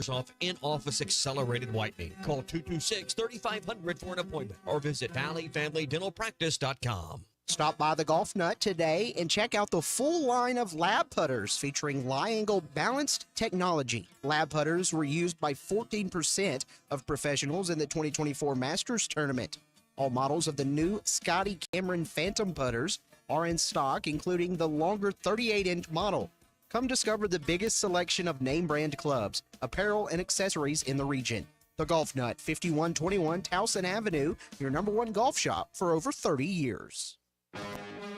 off in-office accelerated whitening. Call 226-3500 for an appointment or visit valleyfamilydentalpractice.com. Stop by the Golf Nut today and check out the full line of lab putters featuring Lie-Angle balanced technology. Lab putters were used by 14% of professionals in the 2024 Masters Tournament. All models of the new Scotty Cameron Phantom putters are in stock, including the longer 38-inch model. Come discover the biggest selection of name-brand clubs, apparel, and accessories in the region. The Golf Nut, 5121 Towson Avenue, your #1 golf shop for over 30 years.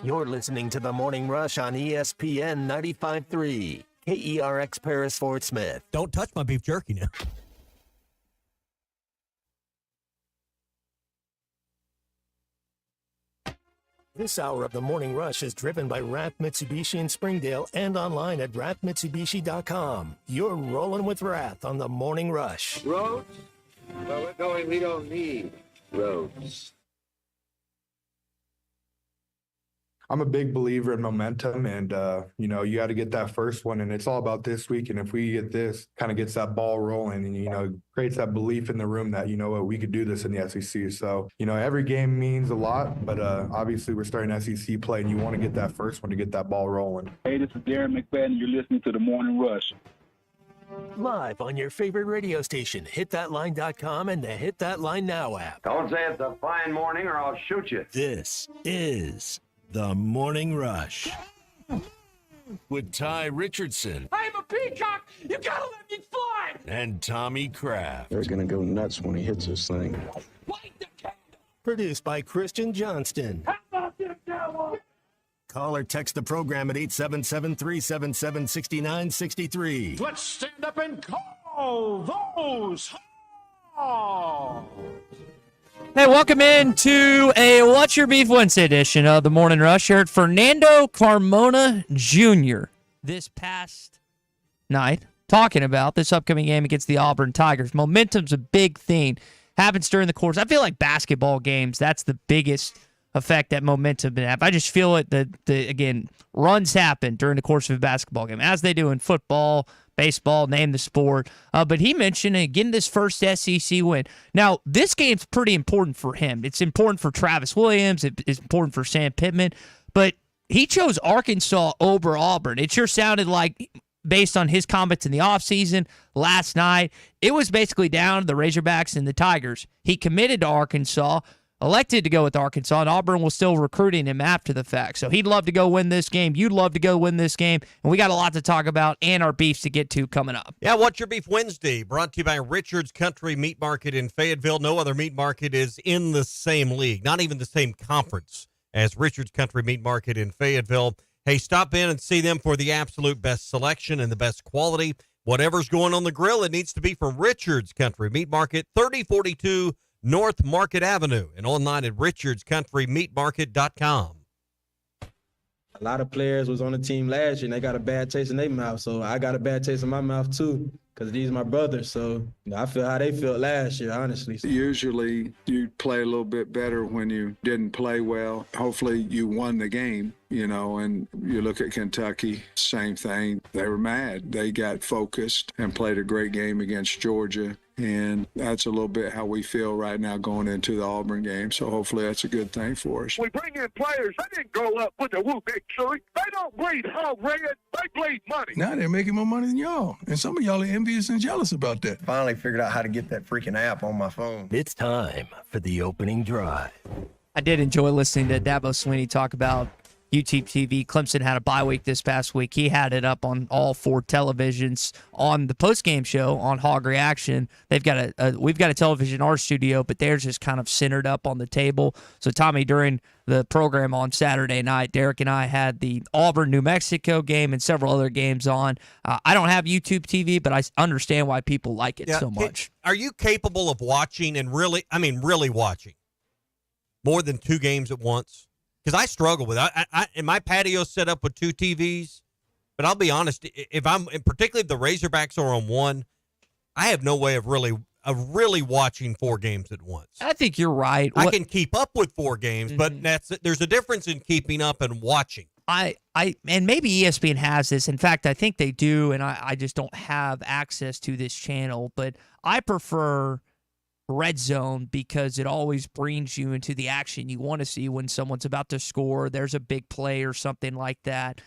You're listening to The Morning Rush on ESPN 95.3, KERX Paris Fort Smith. Don't touch my beef jerky now. This hour of The Morning Rush is driven by Rath Mitsubishi in Springdale and online at rathmitsubishi.com. You're rolling with Rath on The Morning Rush. Roads? Well, we're going, we don't need roads. I'm a big believer in momentum, and you got to get that first one, and it's all about this week. And if we get this, kind of gets that ball rolling, and creates that belief in the room that we could do this in the SEC. So every game means a lot, but obviously we're starting SEC play, and you want to get that first one to get that ball rolling. Hey, this is Darren McFadden. You're listening to The Morning Rush. Live on your favorite radio station, hitthatline.com and the Hit That Line Now app. Don't say it's a fine morning or I'll shoot you. This is The Morning Rush with Ty Richardson. I'm a peacock! You gotta let me fly! And Tommy Kraft. They're gonna go nuts when he hits this thing. Light the candle! Produced by Christian Johnston. How about this, cowboy? Call or text the program at 877-377-6963. Let's stand up and call those Hawks! Hey, welcome in to a What's Your Beef Wednesday edition of the Morning Rush here at Fernando Carmona Jr. this past night, talking about this upcoming game against the Auburn Tigers. Momentum's a big thing. Happens during the course. I feel like basketball games, that's the biggest effect that momentum can have. I just feel it that, again, runs happen during the course of a basketball game, as they do in football, baseball, name the sport. But he mentioned, again, this first SEC win. Now, this game's pretty important for him. It's important for Travis Williams. It's important for Sam Pittman. But he chose Arkansas over Auburn. It sure sounded like, based on his comments in the offseason last night, it was basically down to the Razorbacks and the Tigers. He committed to Arkansas, elected to go with Arkansas, and Auburn was still recruiting him after the fact. So he'd love to go win this game. You'd love to go win this game. And we got a lot to talk about and our beefs to get to coming up. Yeah, What's Your Beef Wednesday, brought to you by Richard's Country Meat Market in Fayetteville. No other meat market is in the same league, not even the same conference as Richard's Country Meat Market in Fayetteville. Hey, stop in and see them for the absolute best selection and the best quality. Whatever's going on the grill, it needs to be from Richard's Country Meat Market, 3042 North Market Avenue, and online at richardscountrymeatmarket.com. A lot of players was on the team last year, and they got a bad taste in their mouth, so I got a bad taste in my mouth too, because these are my brothers, so I feel how they felt last year, honestly. Usually you play a little bit better when you didn't play well. Hopefully you won the game, and you look at Kentucky, same thing. They were mad. They got focused and played a great game against Georgia. And that's a little bit how we feel right now going into the Auburn game. So hopefully that's a good thing for us. We bring in players. They didn't grow up with a Woo Big Chili. They don't bleed hog red. They bleed money. Now they're making more money than y'all. And some of y'all are envious and jealous about that. Finally figured out how to get that freaking app on my phone. It's time for the opening drive. I did enjoy listening to Dabo Swinney talk about UT TV. Clemson had a bye week this past week. He had it up on all 4 televisions on the postgame show on Hog Reaction. They've got we've got a television in our studio, but theirs is kind of centered up on the table. So, Tommy, during the program on Saturday night, Derek and I had the Auburn-New Mexico game and several other games on. I don't have YouTube TV, but I understand why people like it so much. Are you capable of watching and really watching more than 2 games at once? Because I struggle with it. In my patio set up with 2 TVs, but I'll be honest, particularly if the Razorbacks are on one, I have no way of really watching 4 games at once. I think you're right. I can keep up with 4 games, but there's a difference in keeping up and watching. and maybe ESPN has this. In fact, I think they do, and I just don't have access to this channel. But I prefer Red Zone because it always brings you into the action you want to see when someone's about to score. There's a big play or something like that.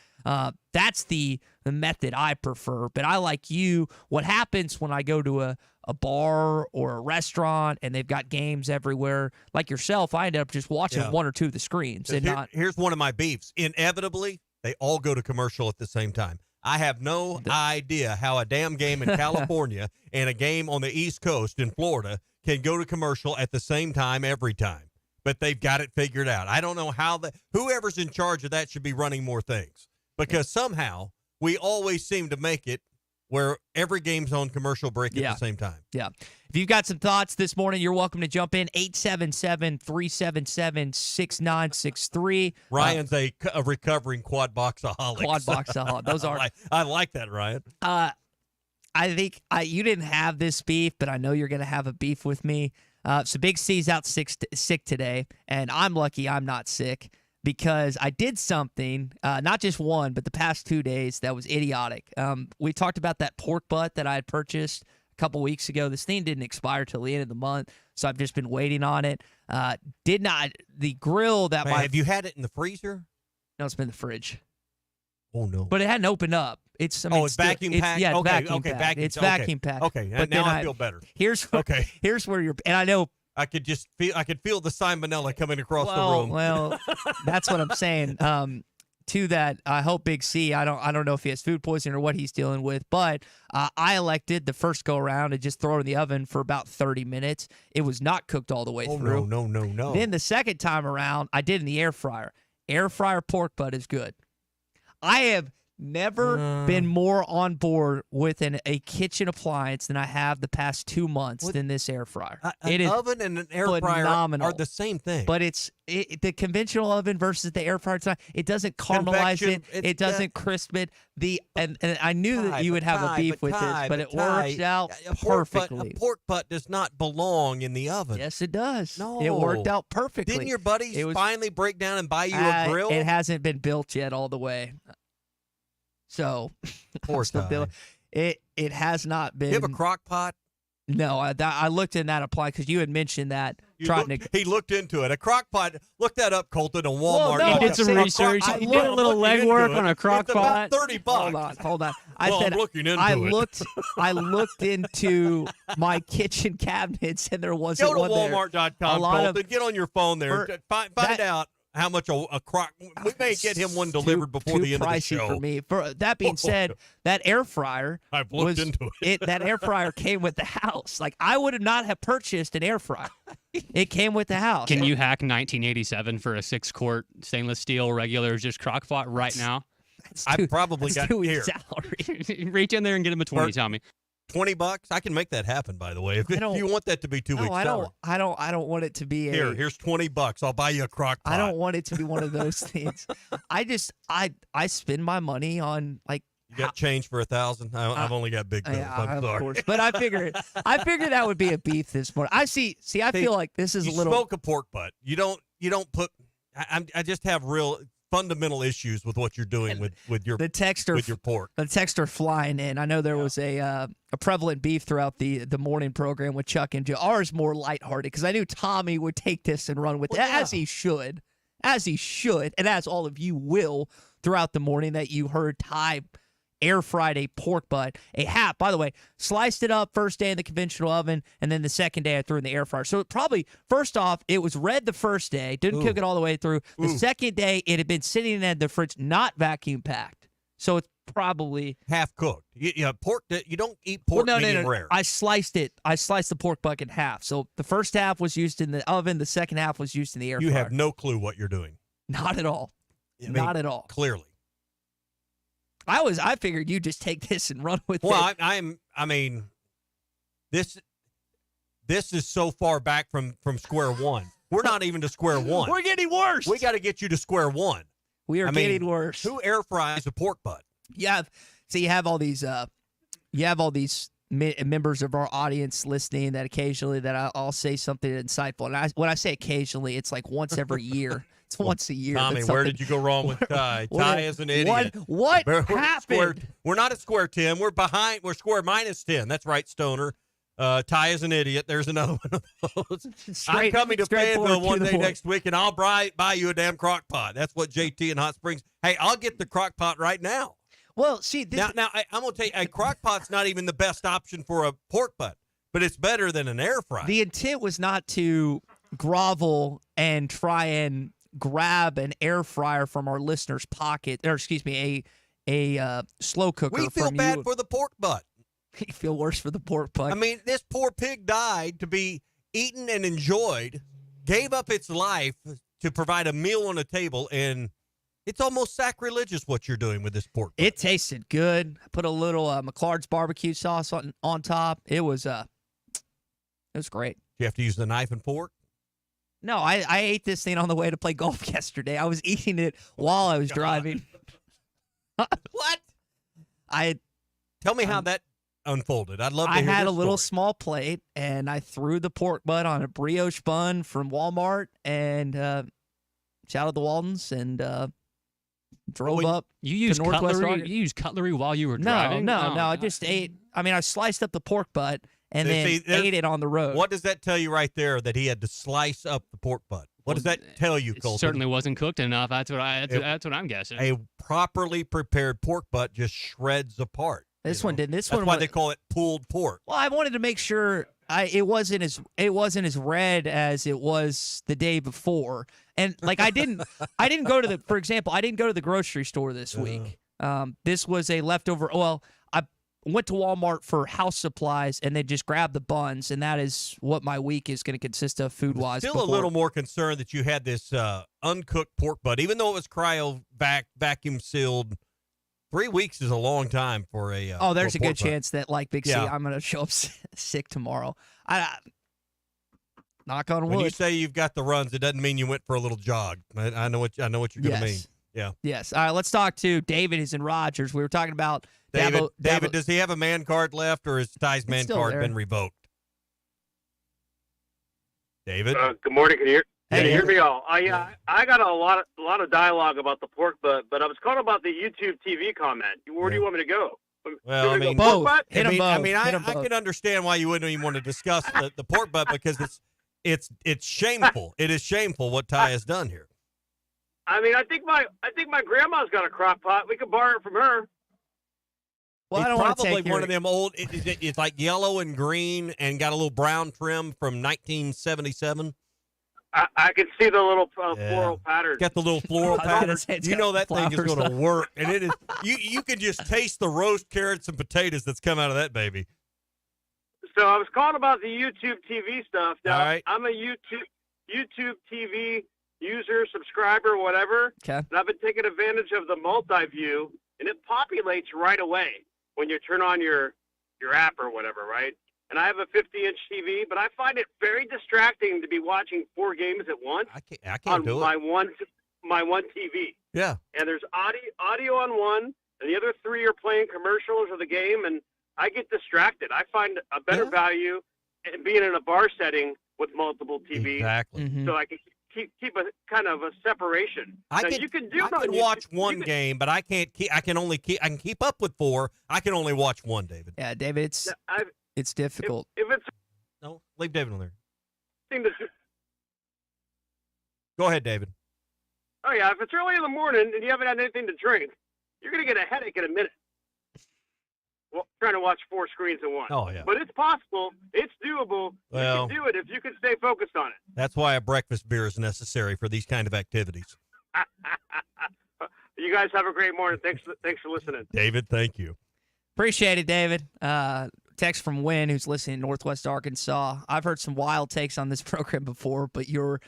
That's the method I prefer. But I like you. What happens when I go to a bar or a restaurant and they've got games everywhere, like yourself, I end up just watching one or two of the screens. And here's one of my beefs. Inevitably, they all go to commercial at the same time. I have no idea how a damn game in California and a game on the East Coast in Florida can go to commercial at the same time every time. But they've got it figured out. I don't know how whoever's in charge of that should be running more things, because somehow we always seem to make it where every game's on commercial break at the same time. Yeah. If you've got some thoughts this morning, you're welcome to jump in. 877-377-6963. Ryan's a recovering quad boxaholic. Quad boxaholic. Those are. I like that, Ryan. I think you didn't have this beef, but I know you're going to have a beef with me. So Big C's out sick today, and I'm lucky I'm not sick because I did something, not just one, but the past 2 days that was idiotic. We talked about that pork butt that I had purchased a couple weeks ago. This thing didn't expire till the end of the month, so I've just been waiting on it. The grill that have you had it in the freezer? No, it's been in the fridge. Oh, no. But it hadn't opened up. It's vacuum packed? Yeah, okay, vacuum packed. It's vacuum packed. Okay, but now I feel better. Here's where you're, and I know. I could feel the salmonella coming across the room. Well, that's what I'm saying. To that, I hope Big C, I don't know if he has food poisoning or what he's dealing with, but I elected the first go around to just throw it in the oven for about 30 minutes. It was not cooked all the way through. No. Then the second time around, I did in the air fryer. Air fryer pork butt is good. I have never been more on board with a kitchen appliance than I have the past 2 months than this air fryer. An oven and an air fryer are the same thing. But it's the conventional oven versus the air fryer. It doesn't caramelize it doesn't crisp it. And I knew that you would have a beef with this, but it works out perfectly. A pork butt does not belong in the oven. Yes, it does. No. It worked out perfectly. Didn't your buddies finally break down and buy you a grill? It hasn't been built yet all the way. So, poor Ty. It has not been. You have a crock pot? No, I looked in that appliance because you had mentioned that. He looked into it. A crock pot. Look that up, Colton, on Walmart. He did some research. He did a little legwork on a crock pot. It's about $30. Hold on. I'm looking into it. I looked into my kitchen cabinets, and there wasn't one there. Go to Walmart.com, Colton. Get on your phone there. Find out how much a crock. We may get him one delivered before the end of the show. For me. That being said, that air fryer. I've looked into it. That air fryer came with the house. Like, I would not have purchased an air fryer. It came with the house. Can you hack 1987 for a 6-quart stainless steel regular just crock pot right now? I've probably got here. Salary. Reach in there and get him a 20, Tommy. $20? I can make that happen, by the way. If you want that to be 2 weeks salary. I don't want it to be here's $20. I'll buy you a crock pot. I don't want it to be one of those things. I spend my money on, like, you got change for $1,000? I've only got big bills. I'm sorry. Of course. But I figured that would be a beef this morning. I feel like this is a little. You smoke a pork butt. You don't put. I just have real fundamental issues with what you're doing with your pork. The texter flying in. I know there was a prevalent beef throughout the morning program with Chuck and Joe. Ours more lighthearted because I knew Tommy would take this and run with it, as he should, and as all of you will throughout the morning that you heard Ty air fried a pork butt, a half. By the way, sliced it up first day in the conventional oven, and then the second day I threw in the air fryer. So first off, it was red the first day, didn't cook it all the way through. The second day, it had been sitting in the fridge, not vacuum packed. So it's probably half cooked. Pork. You don't eat pork medium rare. I sliced it. I sliced the pork butt in half. So the first half was used in the oven. The second half was used in the air fryer. You have no clue what you're doing. Not at all. Not at all. Clearly. I figured you just take this and run with it. Well, I mean, this is so far back from square one. We're not even to square one. We're getting worse. We got to get you to square one. We are getting worse. Who air fries a pork butt? You have all these members of our audience listening that occasionally that I'll say something insightful. And when I say occasionally, it's like once every year. It's once a year. Tommy, That's where something- did you go wrong with Ty? Ty is an idiot. What We're happened? we're not at square 10. We're behind. We're square minus 10. That's right, Stoner. Ty is an idiot. There's another one of those. I'm coming to Fayetteville one day next week, and I'll buy you a damn crock pot. That's what JT in Hot Springs. Hey, I'll get the crock pot right now. Well, see, now I'm going to tell you, a crock pot's not even the best option for a pork butt, but it's better than an air fryer. The intent was not to grovel and try and grab an air fryer from our listeners' pocket, or excuse me, a slow cooker. We feel from bad you. for the pork butt. You feel worse for the pork butt. I mean, this poor pig died to be eaten and enjoyed, gave up its life to provide a meal on a table, and it's almost sacrilegious what you're doing with this pork butt. It tasted good. I put a little McLeod's barbecue sauce on top. It was great. You have to use the knife and fork? No, I ate this thing on the way to play golf yesterday. I was eating it while I was driving. What? Tell me how that unfolded. I'd love to hear I had this a little story. small plate, and I threw the pork butt on a brioche bun from Walmart, and shouted the Waldens, and drove up. You used to Northwest cutlery. Oregon. You used cutlery while you were driving. No. I just ate. I mean, I sliced up the pork butt and then ate it on the road. What does that tell you right there? That he had to slice up the pork butt. What does that tell you, It Colton? certainly wasn't cooked enough. That's what I'm guessing. A properly prepared pork butt just shreds apart. This one did. This That's one. why they call it pulled pork. Well, I wanted to make sure it wasn't as red as it was the day before, and like I didn't go to for example, I didn't go to the grocery store this week. This was a leftover. Well, I went to Walmart for house supplies, and they just grabbed the buns, and that is what my week is going to consist of food wise. Still a little more concerned that you had this uncooked pork butt, even though it was vacuum sealed. 3 weeks is a long time for a. There's for a good pork butt. chance that, like Big C, Yeah. I'm going to show up sick tomorrow. Knock on wood. When you say you've got the runs, it doesn't mean you went for a little jog. I know what you're going to Yes. mean. Yeah. Yes. All right, let's talk to David. Who's in Rogers. We were talking about David, Dabo. does he have a man card left, or has Ty's man still card there. been revoked? David? Good morning. Can you Hey, hear me all? I got a lot of dialogue about the pork butt, but I was calling about the YouTube TV comment. Where do you want me to go? Well, I mean, both. Pork butt? Hit 'em both. I Hit 'em both. can understand why you wouldn't even want to discuss the pork butt because it's shameful. It is shameful what Ty has done here. I mean, I think my grandma's got a crock pot. We could borrow it from her. Well, It's I don't want to probably take one of them old. It's like yellow and green and got a little brown trim from 1977. I can see the little Yeah. floral pattern. It's got the little floral I was gonna pattern. say it's You got know that thing is flowers going on to it. work, and it is. You can just taste the roast carrots and potatoes that's come out of that baby. So I was calling about the YouTube TV stuff. Now, All right. I'm a YouTube TV user, subscriber, whatever. Okay. And I've been taking advantage of the multi-view, and it populates right away when you turn on your app or whatever, right? And I have a 50-inch TV, but I find it very distracting to be watching 4 games at once I can't on do my it. one TV. Yeah. And there's audio on one, and the other 3 are playing commercials of the game, and I get distracted. I find a better value in being in a bar setting with multiple TVs, Exactly. Mhm. so I can keep a kind of a separation. I Now, can you can do I it on can YouTube. watch one You can- game, but I can't keep. I can keep up with 4. I can only watch one. David. Yeah, David, it's difficult. If it's No, leave David on there. something to, Go ahead, David. oh yeah, if it's early in the morning and you haven't had anything to drink, you're gonna get a headache in a minute. Well, trying to watch 4 screens at once. Oh, yeah. But it's possible. It's doable. Well- You can do it if you can stay focused on it. That's why a breakfast beer is necessary for these kind of activities. You guys have a great morning. Thanks for listening. David, thank you. Appreciate it, David. Text from Wynn, who's listening in Northwest Arkansas. I've heard some wild takes on this program before, but your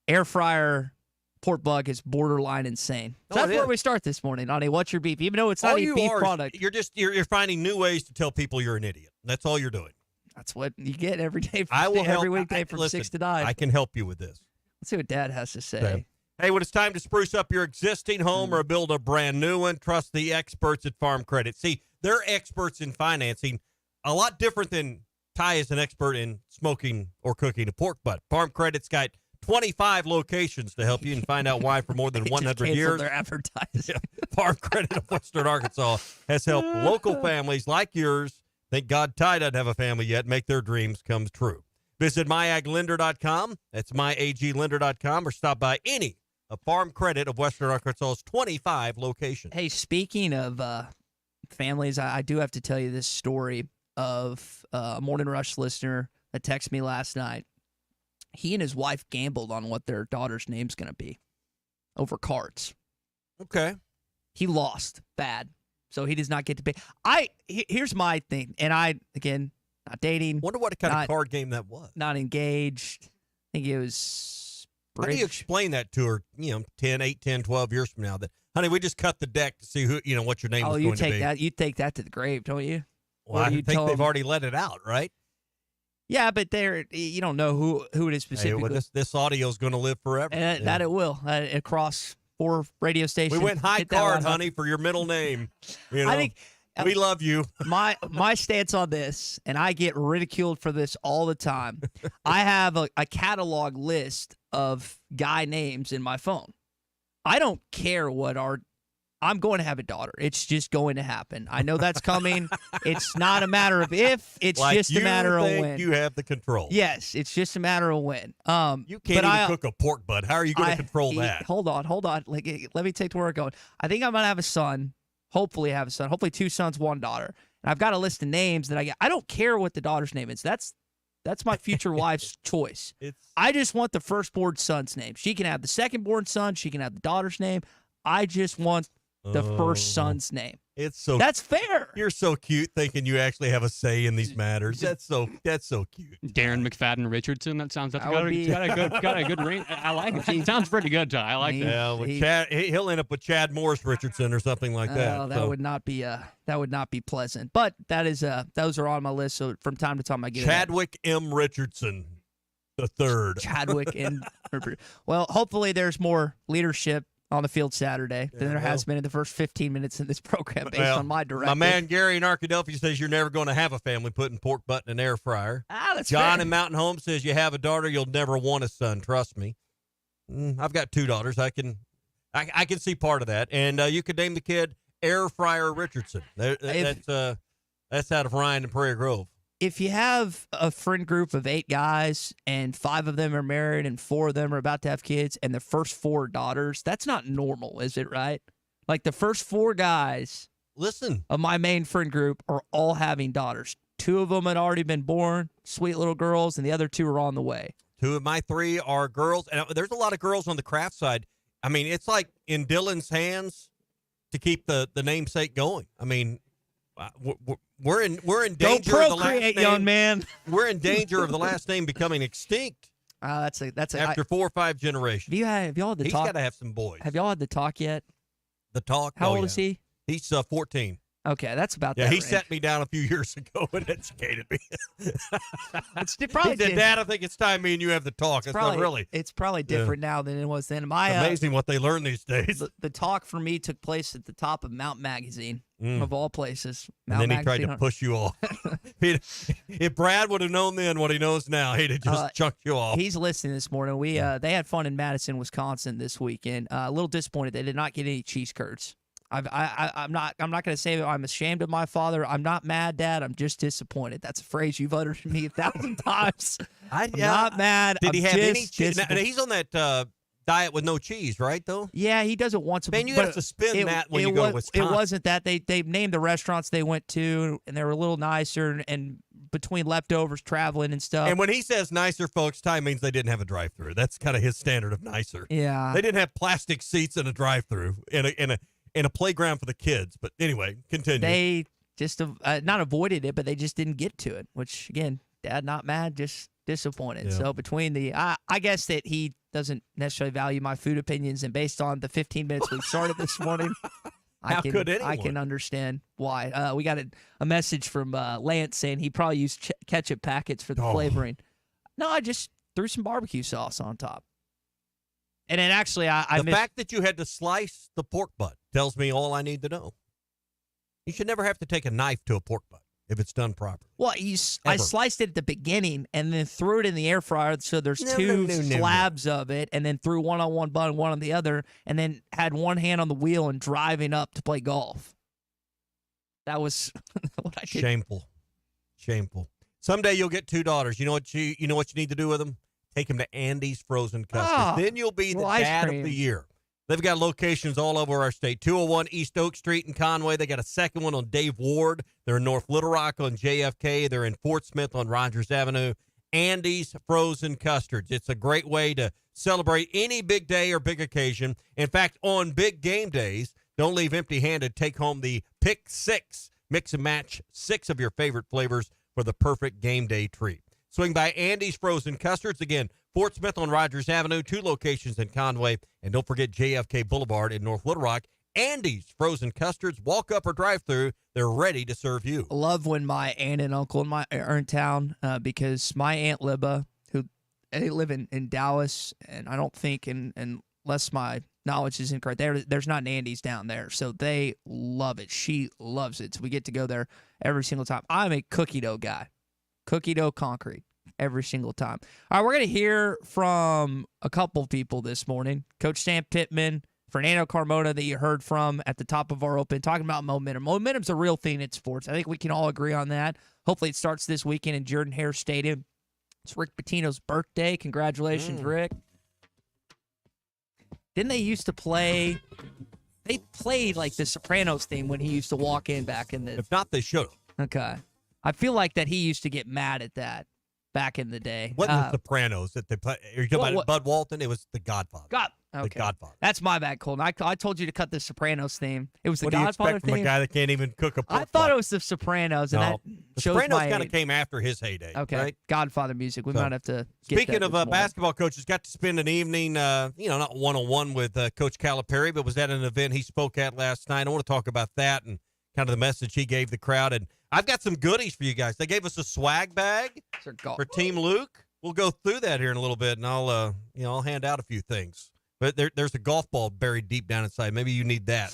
air fryer pork bug is borderline insane. So No, that's it where is. we start this morning on a What's Your Beef, even though it's not All a you beef are is- product. You're finding new ways to tell people you're an idiot. That's all you're doing. That's what you get every day. I will every help. weekday from listen, 6 to 9. I can help you with this. Let's see what Dad has to say. Okay. Hey, when it's time to spruce up your existing home or build a brand new one, trust the experts at Farm Credit. See, they're experts in financing, a lot different than Ty is an expert in smoking or cooking a pork butt. Farm Credit's got 25 locations to help you and find out why for more than 100 years. Their advertising. Farm Credit of Western Arkansas has helped local families like yours, thank God Ty doesn't have a family yet, make their dreams come true. Visit myaglender.com. That's myaglender.com, or stop by any of Farm Credit of Western Arkansas's 25 locations. Hey, speaking of families, I do have to tell you this story of a Morning Rush listener that texted me last night. He and his wife gambled on what their daughter's name's going to be over cards. Okay. He lost bad, so he does not get to pay. Here's my thing, and again, not dating. Wonder what kind of card game that was. Not engaged. I think it was bridge. How do you explain that to her, 8, 10, 12 years from now? That, honey, we just cut the deck to see who, what your name was going to be. You take that to the grave, don't you? Well, I think they've already let it out, right? Yeah, but you don't know who it is specifically. Hey, well, this audio is going to live forever. And that it will across 4 radio stations. We went high card, honey, for your middle name. I think we love you. My stance on this, and I get ridiculed for this all the time. I have a catalog list of guy names in my phone. I don't care I'm going to have a daughter. It's just going to happen. I know that's coming. It's not a matter of if. It's just a matter of when. You have the control. Yes, it's just a matter of when. You can't even cook a pork butt. How are you going to control that? Hold on. Let me take to where we're going. I think I'm going to have a son. Hopefully have a son. Hopefully 2 sons, 1 daughter. And I've got a list of names that I get. I don't care what the daughter's name is. That's my future wife's choice. I just want the firstborn son's name. She can have the secondborn son. She can have the daughter's name. I just want the first son's name. That's fair. You're so cute, thinking you actually have a say in these matters. That's so cute. Darren McFadden Richardson. That sounds got a good ring. I like it. It sounds pretty good, Ty. I like that. Yeah, with Chad, he'll end up with Chad Morris Richardson or something like that. Oh, that would not be pleasant. But that is those are on my list. So from time to time I get Chadwick M. Richardson the third. Chadwick M. Well, hopefully there's more leadership on the field Saturday than there has been in the first 15 minutes in this program based on my directive. My man Gary in Arkadelphia says you're never going to have a family putting pork butt in an air fryer. That's John fair. in Mountain Home says you have a daughter, you'll never want a son. Trust me. I've got 2 daughters. I can see part of that. And you could name the kid Air Fryer Richardson. That's out of Ryan and Prairie Grove. If you have a friend group of 8 guys and 5 of them are married and 4 of them are about to have kids and the first 4 daughters, that's not normal, is it, right? Like the first 4 guys of my main friend group are all having daughters. 2 of them had already been born, sweet little girls, and the other 2 are on the way. 2 of my 3 are girls. And there's a lot of girls on the craft side. I mean, it's like in Dylan's hands to keep the namesake going. I mean, we're in danger. Don't procreate, of the last name, young man. We're in danger of the last name becoming extinct. That's after 4 or 5 generations. Have y'all had the talk? He's got to have some boys. Have y'all had the talk yet? The talk. How old is he? He's 14. Okay, that's about that. Yeah, he range. sat me down a few years ago and educated me. It's probably he said, "Dad, I think it's time me and you have the talk." It's probably different now than it was then. Amazing what they learn these days. The talk for me took place at the top of Mount Magazine, of all places. And then he tried to push you off. If Brad would have known then what he knows now, he'd have just chucked you off. He's listening this morning. They had fun in Madison, Wisconsin this weekend. A little disappointed they did not get any cheese curds. I'm not going to say that I'm ashamed of my father. I'm not mad, Dad. I'm just disappointed. That's a phrase you've uttered to me 1,000 times. I'm not mad. Did he have any cheese? Now, he's on that diet with no cheese, right, though? Yeah, he does it once a month. Man, you have to spin that when you go to Wisconsin. It wasn't that. They named the restaurants they went to, and they were a little nicer, and between leftovers, traveling and stuff. And when he says nicer, folks, time means they didn't have a drive-thru. That's kind of his standard of nicer. Yeah. They didn't have plastic seats in a drive-thru in a playground for the kids. But anyway, continue. They just not avoided it, but they just didn't get to it, which, again, Dad, not mad, just disappointed. Yeah. So between I guess that he doesn't necessarily value my food opinions, and based on the 15 minutes we've started this morning, I can understand why. We got a message from Lance saying he probably used ketchup packets for the flavoring. No, I just threw some barbecue sauce on top. And then actually, the fact that you had to slice the pork butt tells me all I need to know. You should never have to take a knife to a pork butt. if it's done properly. Well, I sliced it at the beginning and then threw it in the air fryer. So there's two slabs of it, and then threw one on one bun, one on the other, and then had one hand on the wheel and driving up to play golf. That was what I did. Shameful. Someday you'll get 2 daughters. You know what you need to do with them? Take them to Andy's Frozen Custards. Then you'll be the dad of the year. They've got locations all over our state. 201 East Oak Street in Conway. They got a second one on Dave Ward. They're in North Little Rock on JFK. They're in Fort Smith on Rogers Avenue. Andy's Frozen Custards. It's a great way to celebrate any big day or big occasion. In fact, on big game days, don't leave empty-handed. Take home the Pick 6. Mix and match 6 of your favorite flavors for the perfect game day treat. Swing by Andy's Frozen Custards. Again, Fort Smith on Rogers Avenue, 2 locations in Conway. And don't forget JFK Boulevard in North Little Rock. Andy's Frozen Custards, walk up or drive through. They're ready to serve you. I love when my aunt and uncle are in town because my Aunt Libba, they live in Dallas, and I don't think, unless my knowledge is incorrect, there's not an Andy's down there. So they love it. She loves it. So we get to go there every single time. I'm a cookie dough guy. Cookie dough concrete every single time. All right, we're going to hear from a couple people this morning. Coach Sam Pittman, Fernando Carmona that you heard from at the top of our open, talking about momentum. Momentum's a real thing in sports. I think we can all agree on that. Hopefully it starts this weekend in Jordan-Hare Stadium. It's Rick Pitino's birthday. Congratulations, Rick. Didn't they used to play? They played like the Sopranos theme when he used to walk in back in the. If not, they should have. Okay. I feel like that he used to get mad at that back in the day. What the Sopranos that they play? Are you talking about Bud Walton? It was The Godfather. Okay. The Godfather. That's my bad, Colton. I told you to cut the Sopranos theme. It was the Godfather Godfather theme. What do you expect from theme. a guy that can't even cook a pork I thought it was the Sopranos, and that the shows Sopranos my kind of age. came after his heyday. Okay, right? Godfather music. We might have to get Speaking that of this morning. basketball coaches, got to spend an evening, not one-on-one with Coach Calipari, but was at an event he spoke at last night. I want to talk about that and kind of the message he gave the crowd. And I've got some goodies for you guys. They gave us a swag bag for Team Luke. We'll go through that here in a little bit, and I'll hand out a few things. But there's a golf ball buried deep down inside. Maybe you need that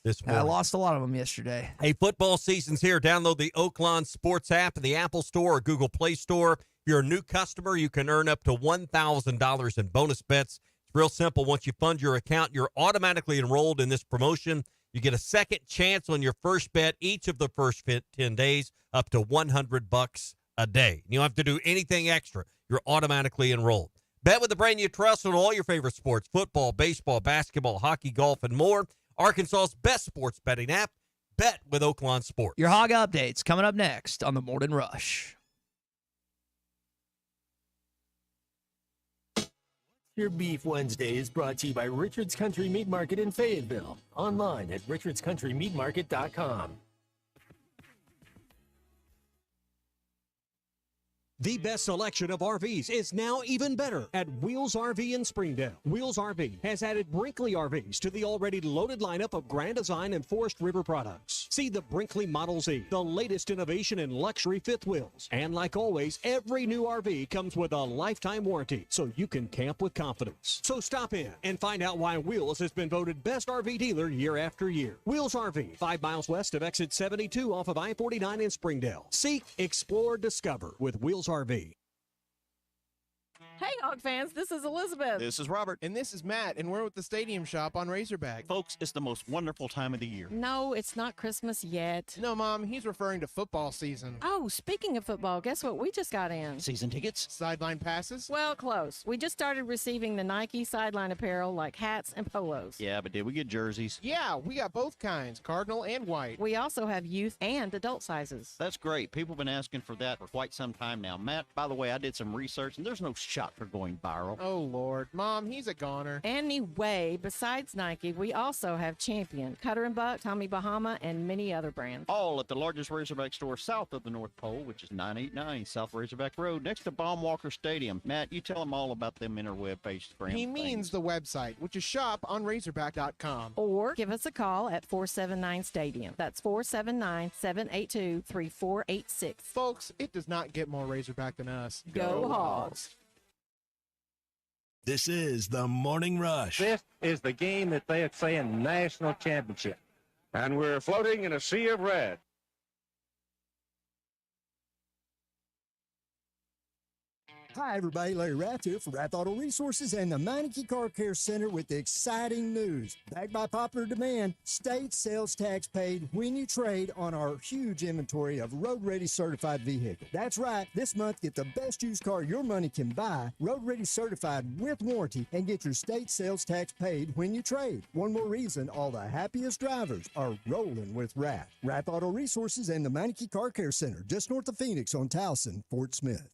this morning. I lost a lot of them yesterday. Hey, football season's here. Download the Oaklawn Sports app in the Apple Store or Google Play Store. If you're a new customer, you can earn up to $1,000 in bonus bets. It's real simple. Once you fund your account, you're automatically enrolled in this promotion. You get a second chance on your first bet each of the first 10 days, up to $100 a day. You don't have to do anything extra. You're automatically enrolled. Bet with the brand you trust on all your favorite sports: football, baseball, basketball, hockey, golf, and more. Arkansas's best sports betting app. Bet with Oaklawn Sports. Your hog updates coming up next on the Morning Rush. Your Beef Wednesday is brought to you by Richard's Country Meat Market in Fayetteville. Online at richardscountrymeatmarket.com. The best selection of RVs is now even better at Wheels RV in Springdale. Wheels RV has added Brinkley RVs to the already loaded lineup of Grand Design and Forest River products. See the Brinkley Model Z, the latest innovation in luxury fifth wheels. And like always, every new RV comes with a lifetime warranty, so you can camp with confidence. So stop in and find out why Wheels has been voted best RV dealer year after year. Wheels RV, 5 miles west of exit 72 off of I-49 in Springdale. Seek, explore, discover with Wheels RV. Hey, Hog fans, this is Elizabeth. This is Robert. And this is Matt, and we're at the Stadium Shop on Razorback. Folks, it's the most wonderful time of the year. No, it's not Christmas yet. No, Mom, he's referring to football season. Oh, speaking of football, guess what we just got in? Season tickets? Sideline passes? Well, close. We just started receiving the Nike sideline apparel like hats and polos. Yeah, but did we get jerseys? Yeah, we got both kinds, cardinal and white. We also have youth and adult sizes. That's great. People have been asking for that for quite some time now. Matt, by the way, I did some research, and there's no shot for going viral. Oh, Lord. Mom, he's a goner. Anyway, besides Nike, we also have Champion, Cutter and Buck, Tommy Bahama, and many other brands. All at the largest Razorback store south of the North Pole, which is 989 South Razorback Road, next to Baumwalker Stadium. Matt, you tell them all about them interweb-based brands. He means the website, which is shoponrazorback.com. Or give us a call at 479-STADIUM. That's 479-782-3486. Folks, it does not get more Razorback than us. Go Hogs! This is the Morning Rush. This is the game that they are saying national championship. And we're floating in a sea of red. Hi, everybody. Larry Rath here for Rath Auto Resources and the Meineke Car Care Center with the exciting news. Backed by popular demand, state sales tax paid when you trade on our huge inventory of road-ready certified vehicles. That's right. This month, get the best used car your money can buy, road-ready certified with warranty, and get your state sales tax paid when you trade. One more reason all the happiest drivers are rolling with Rath. Rath Auto Resources and the Meineke Car Care Center, just north of Phoenix on Towson, Fort Smith.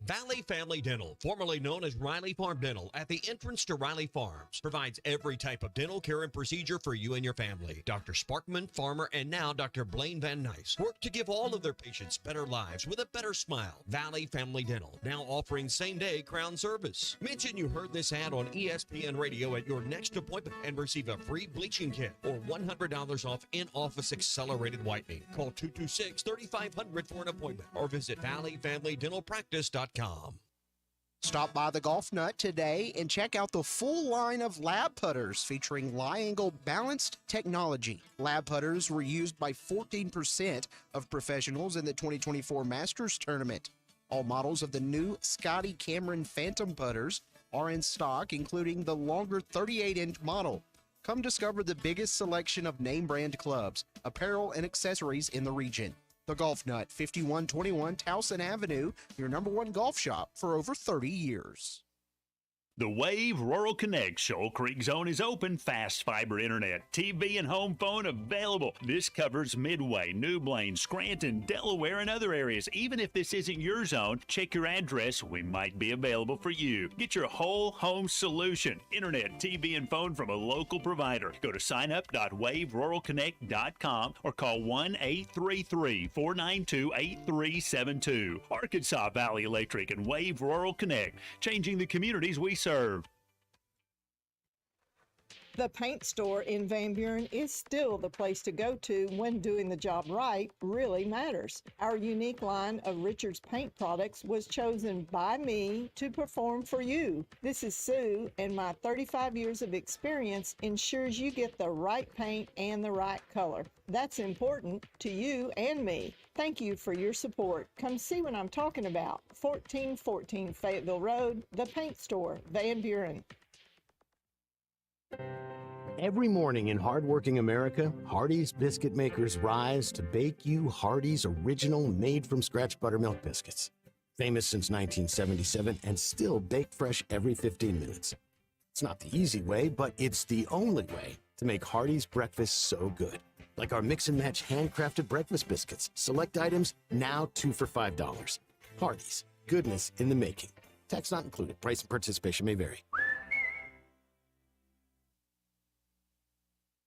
Valley Family Dental, formerly known as Riley Farm Dental, at the entrance to Riley Farms, provides every type of dental care and procedure for you and your family. Dr. Sparkman, Farmer, and now Dr. Blaine Van Nice work to give all of their patients better lives with a better smile. Valley Family Dental, now offering same-day crown service. Mention you heard this ad on ESPN Radio at your next appointment and receive a free bleaching kit or $100 off in-office accelerated whitening. Call 226-3500 for an appointment or visit valleyfamilydentalpractice.com. Stop by the Golf Nut today and check out the full line of lab putters featuring Lie-Angle balanced technology. Lab putters were used by 14% of professionals in the 2024 Masters Tournament. All models of the new Scotty Cameron Phantom putters are in stock, including the longer 38-inch model. Come discover the biggest selection of name brand clubs, apparel, and accessories in the region. The Golf Nut, 5121 Towson Avenue, your #1 golf shop for over 30 years. The Wave Rural Connect Shoal Creek Zone is open. Fast fiber internet, TV, and home phone available. This covers Midway, New Blaine, Scranton, Delaware, and other areas. Even if this isn't your zone, check your address. We might be available for you. Get your whole home solution. Internet, TV, and phone from a local provider. Go to signup.waveruralconnect.com or call 1-833-492-8372. Arkansas Valley Electric and Wave Rural Connect, changing the communities we serve. The paint store in Van Buren is still the place to go to when doing the job right really matters. Our unique line of Richards paint products was chosen by me to perform for you. This is Sue, and my 35 years of experience ensures you get the right paint and the right color. That's important to you and me. Thank you for your support. Come see what I'm talking about. 1414 Fayetteville Road, the paint store, Van Buren. Every morning in hardworking America, Hardee's biscuit makers rise to bake you Hardee's original made-from-scratch buttermilk biscuits. Famous since 1977 and still baked fresh every 15 minutes. It's not the easy way, but it's the only way to make Hardee's breakfast so good. Like our mix-and-match handcrafted breakfast biscuits. Select items now 2 for $5. Hardee's, goodness in the making. Tax not included. Price and participation may vary.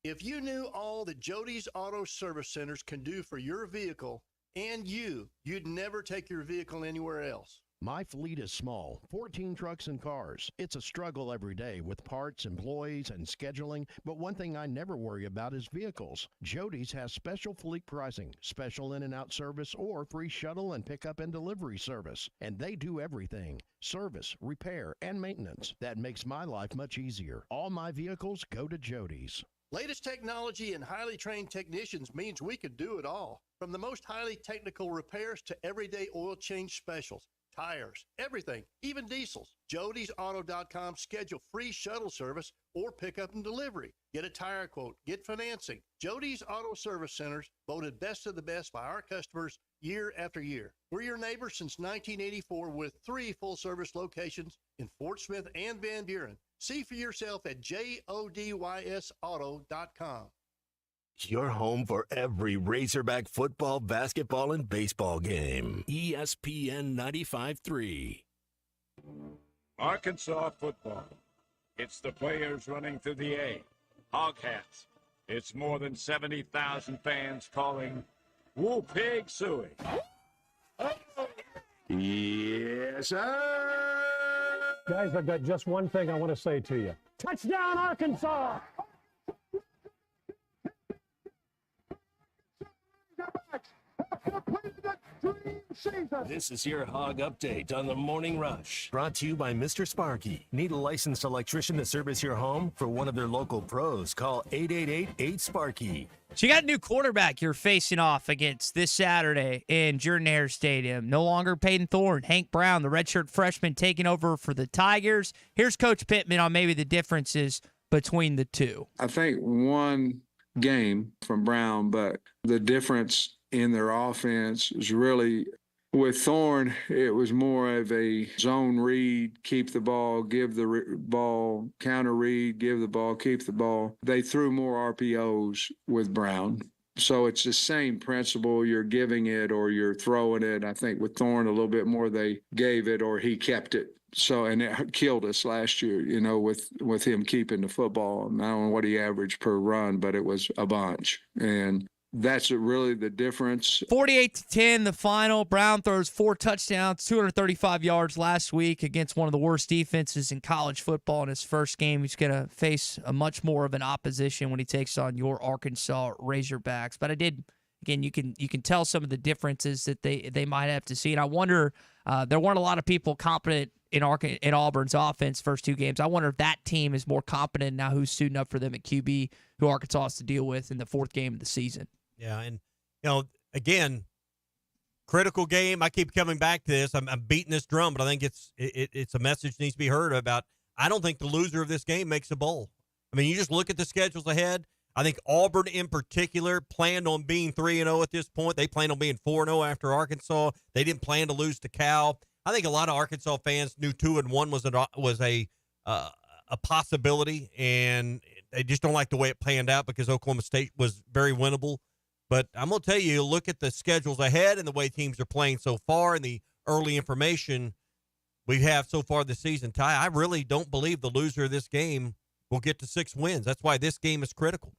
If you knew all that Jody's Auto Service Centers can do for your vehicle and you'd never take your vehicle anywhere else. My fleet is small, 14 trucks and cars. It's a struggle every day with parts, employees, and scheduling, but one thing I never worry about is vehicles. Jody's has special fleet pricing, special in and out service, or free shuttle and pickup and delivery service. And they do everything: service, repair, and maintenance. That makes my life much easier. All my vehicles go to Jody's. Latest technology and highly trained technicians means we can do it all. From the most highly technical repairs to everyday oil change specials, tires, everything, even diesels. Jody'sAuto.com. Schedule free shuttle service or pickup and delivery. Get a tire quote, get financing. Jody's Auto Service Centers, voted best of the best by our customers year after year. We're your neighbors since 1984 with 3 full-service locations in Fort Smith and Van Buren. See for yourself at JODYSauto.com. Your home for every Razorback football, basketball, and baseball game. ESPN 95.3. Arkansas football. It's the players running through the A. Hog hats. It's more than 70,000 fans calling Woo Pig Suey. Yes, sir. Guys, I've got just one thing I want to say to you. Touchdown, Arkansas! This is your Hog Update on the Morning Rush. Brought to you by Mr. Sparky. Need a licensed electrician to service your home? For one of their local pros, call 888-8-SPARKY. So you got a new quarterback you're facing off against this Saturday in Jordan-Hare Stadium. No longer Peyton Thorne, Hank Brown, the redshirt freshman, taking over for the Tigers. Here's Coach Pittman on maybe the differences between the two. I think one game from Brown, but the difference in their offense is really with Thorne, it was more of a zone read, keep the ball, give the ball, counter read, give the ball, keep the ball. They threw more RPOs with Brown. So it's the same principle. You're giving it or you're throwing it. I think with Thorne, a little bit more they gave it or he kept it. So, and it killed us last year, with him keeping the football. I don't know what he averaged per run, but it was a bunch. And that's really the difference. 48-10, the final. Brown throws 4 touchdowns, 235 yards last week against one of the worst defenses in college football in his first game. He's going to face a much more of an opposition when he takes on your Arkansas Razorbacks. But you can tell some of the differences that they might have to see. And I wonder, there weren't a lot of people competent in Auburn's offense first 2 games. I wonder if that team is more competent now who's suiting up for them at QB, who Arkansas has to deal with in the 4th game of the season. Yeah, and, again, critical game. I keep coming back to this. I'm beating this drum, but I think it's a message that needs to be heard about. I don't think the loser of this game makes a bowl. I mean, you just look at the schedules ahead. I think Auburn in particular planned on being 3-0 at this point. They planned on being 4-0 after Arkansas. They didn't plan to lose to Cal. I think a lot of Arkansas fans knew 2-1 was a possibility, and they just don't like the way it panned out because Oklahoma State was very winnable. But I'm going to tell you, look at the schedules ahead and the way teams are playing so far and the early information we have so far this season. Ty, I really don't believe the loser of this game will get to 6 wins. That's why this game is critical.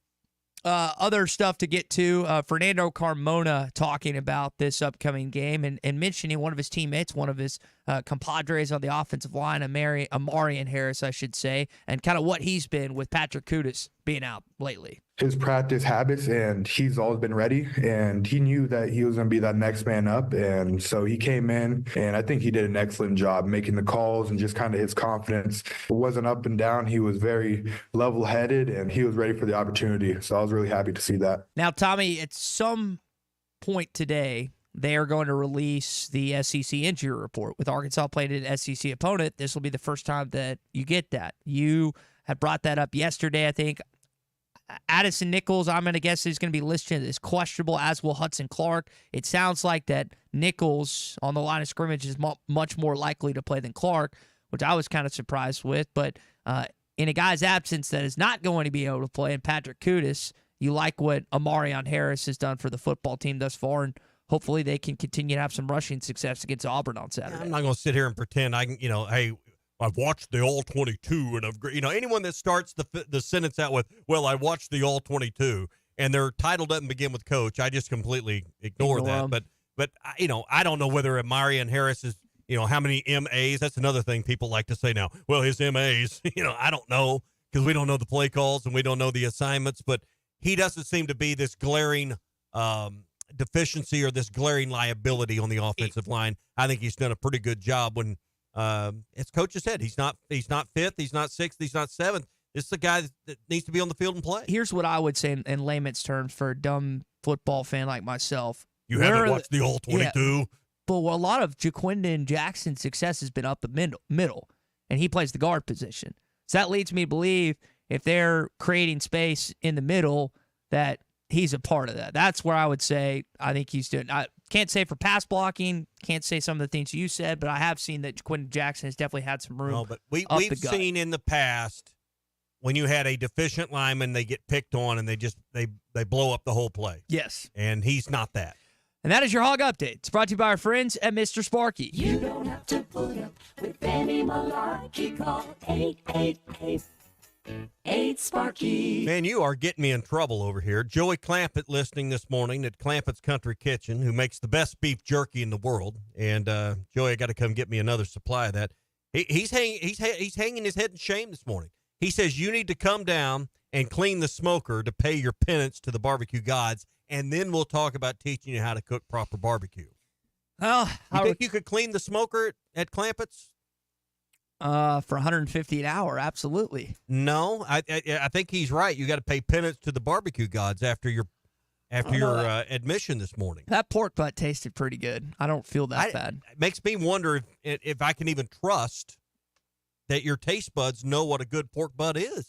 Other stuff to get to, Fernando Carmona talking about this upcoming game and mentioning one of his teammates, one of his compadres on the offensive line, Amarian Harris, I should say, and kind of what he's been with Patrick Kudus being out lately. His practice habits, and he's always been ready, and he knew that he was going to be that next man up, and so he came in, and I think he did an excellent job making the calls and just kind of his confidence. It wasn't up and down. He was very level-headed, and he was ready for the opportunity, so I was really happy to see that. Now, Tommy, at some point today, they are going to release the SEC injury report. With Arkansas playing an SEC opponent, this will be the first time that you get that. You had brought that up yesterday, I think. Addison Nichols, I'm going to guess, is going to be listed as questionable, as will Hudson Clark. It sounds like that Nichols on the line of scrimmage is much more likely to play than Clark, which I was kind of surprised with. But in a guy's absence that is not going to be able to play, and Patrick Kudus, you like what Amarian Harris has done for the football team thus far, and hopefully they can continue to have some rushing success against Auburn on Saturday. I'm not going to sit here and pretend I can, hey, I've watched the All-22, and anyone that starts the sentence out with, well, I watched the All-22, and their title doesn't begin with coach, I just completely ignore that. them. But I don't know whether Amarian Harris is, how many MAs. That's another thing people like to say now. Well, his MAs, I don't know because we don't know the play calls and we don't know the assignments, but he doesn't seem to be this glaring deficiency or this glaring liability on the offensive line. I think he's done a pretty good job when, as coach has said, he's not 5th, he's not 6th, he's not 7th. This is a guy that needs to be on the field and play. Here's what I would say in layman's terms for a dumb football fan like myself. You haven't watched the All-22? Yeah, but a lot of Jaquindon Jackson's success has been up the middle, and he plays the guard position. So that leads me to believe if they're creating space in the middle that he's a part of that. That's where I would say I think he's doing. I can't say for pass blocking, can't say some of the things you said, but I have seen that Jaquindon Jackson has definitely had some room. No, but we've seen in the past when you had a deficient lineman, they get picked on and they blow up the whole play. Yes. And he's not that. And that is your Hog Update. It's brought to you by our friends at Mr. Sparky. You don't have to put up with any malarkey. Call 888-8 Man, you are getting me in trouble over here. Joey Clampett listening this morning at Clampett's Country Kitchen, who makes the best beef jerky in the world. And Joey, I got to come get me another supply of that. He's hanging his head in shame this morning. He says you need to come down and clean the smoker to pay your penance to the barbecue gods, and then we'll talk about teaching you how to cook proper barbecue. Well, you think you could clean the smoker at Clampett's? For $150 an hour, absolutely. No, I think he's right. You got to pay penance to the barbecue gods after your after your admission this morning. That pork butt tasted pretty good. I don't feel that bad. It makes me wonder if I can even trust that your taste buds know what a good pork butt is.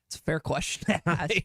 It's a fair question. I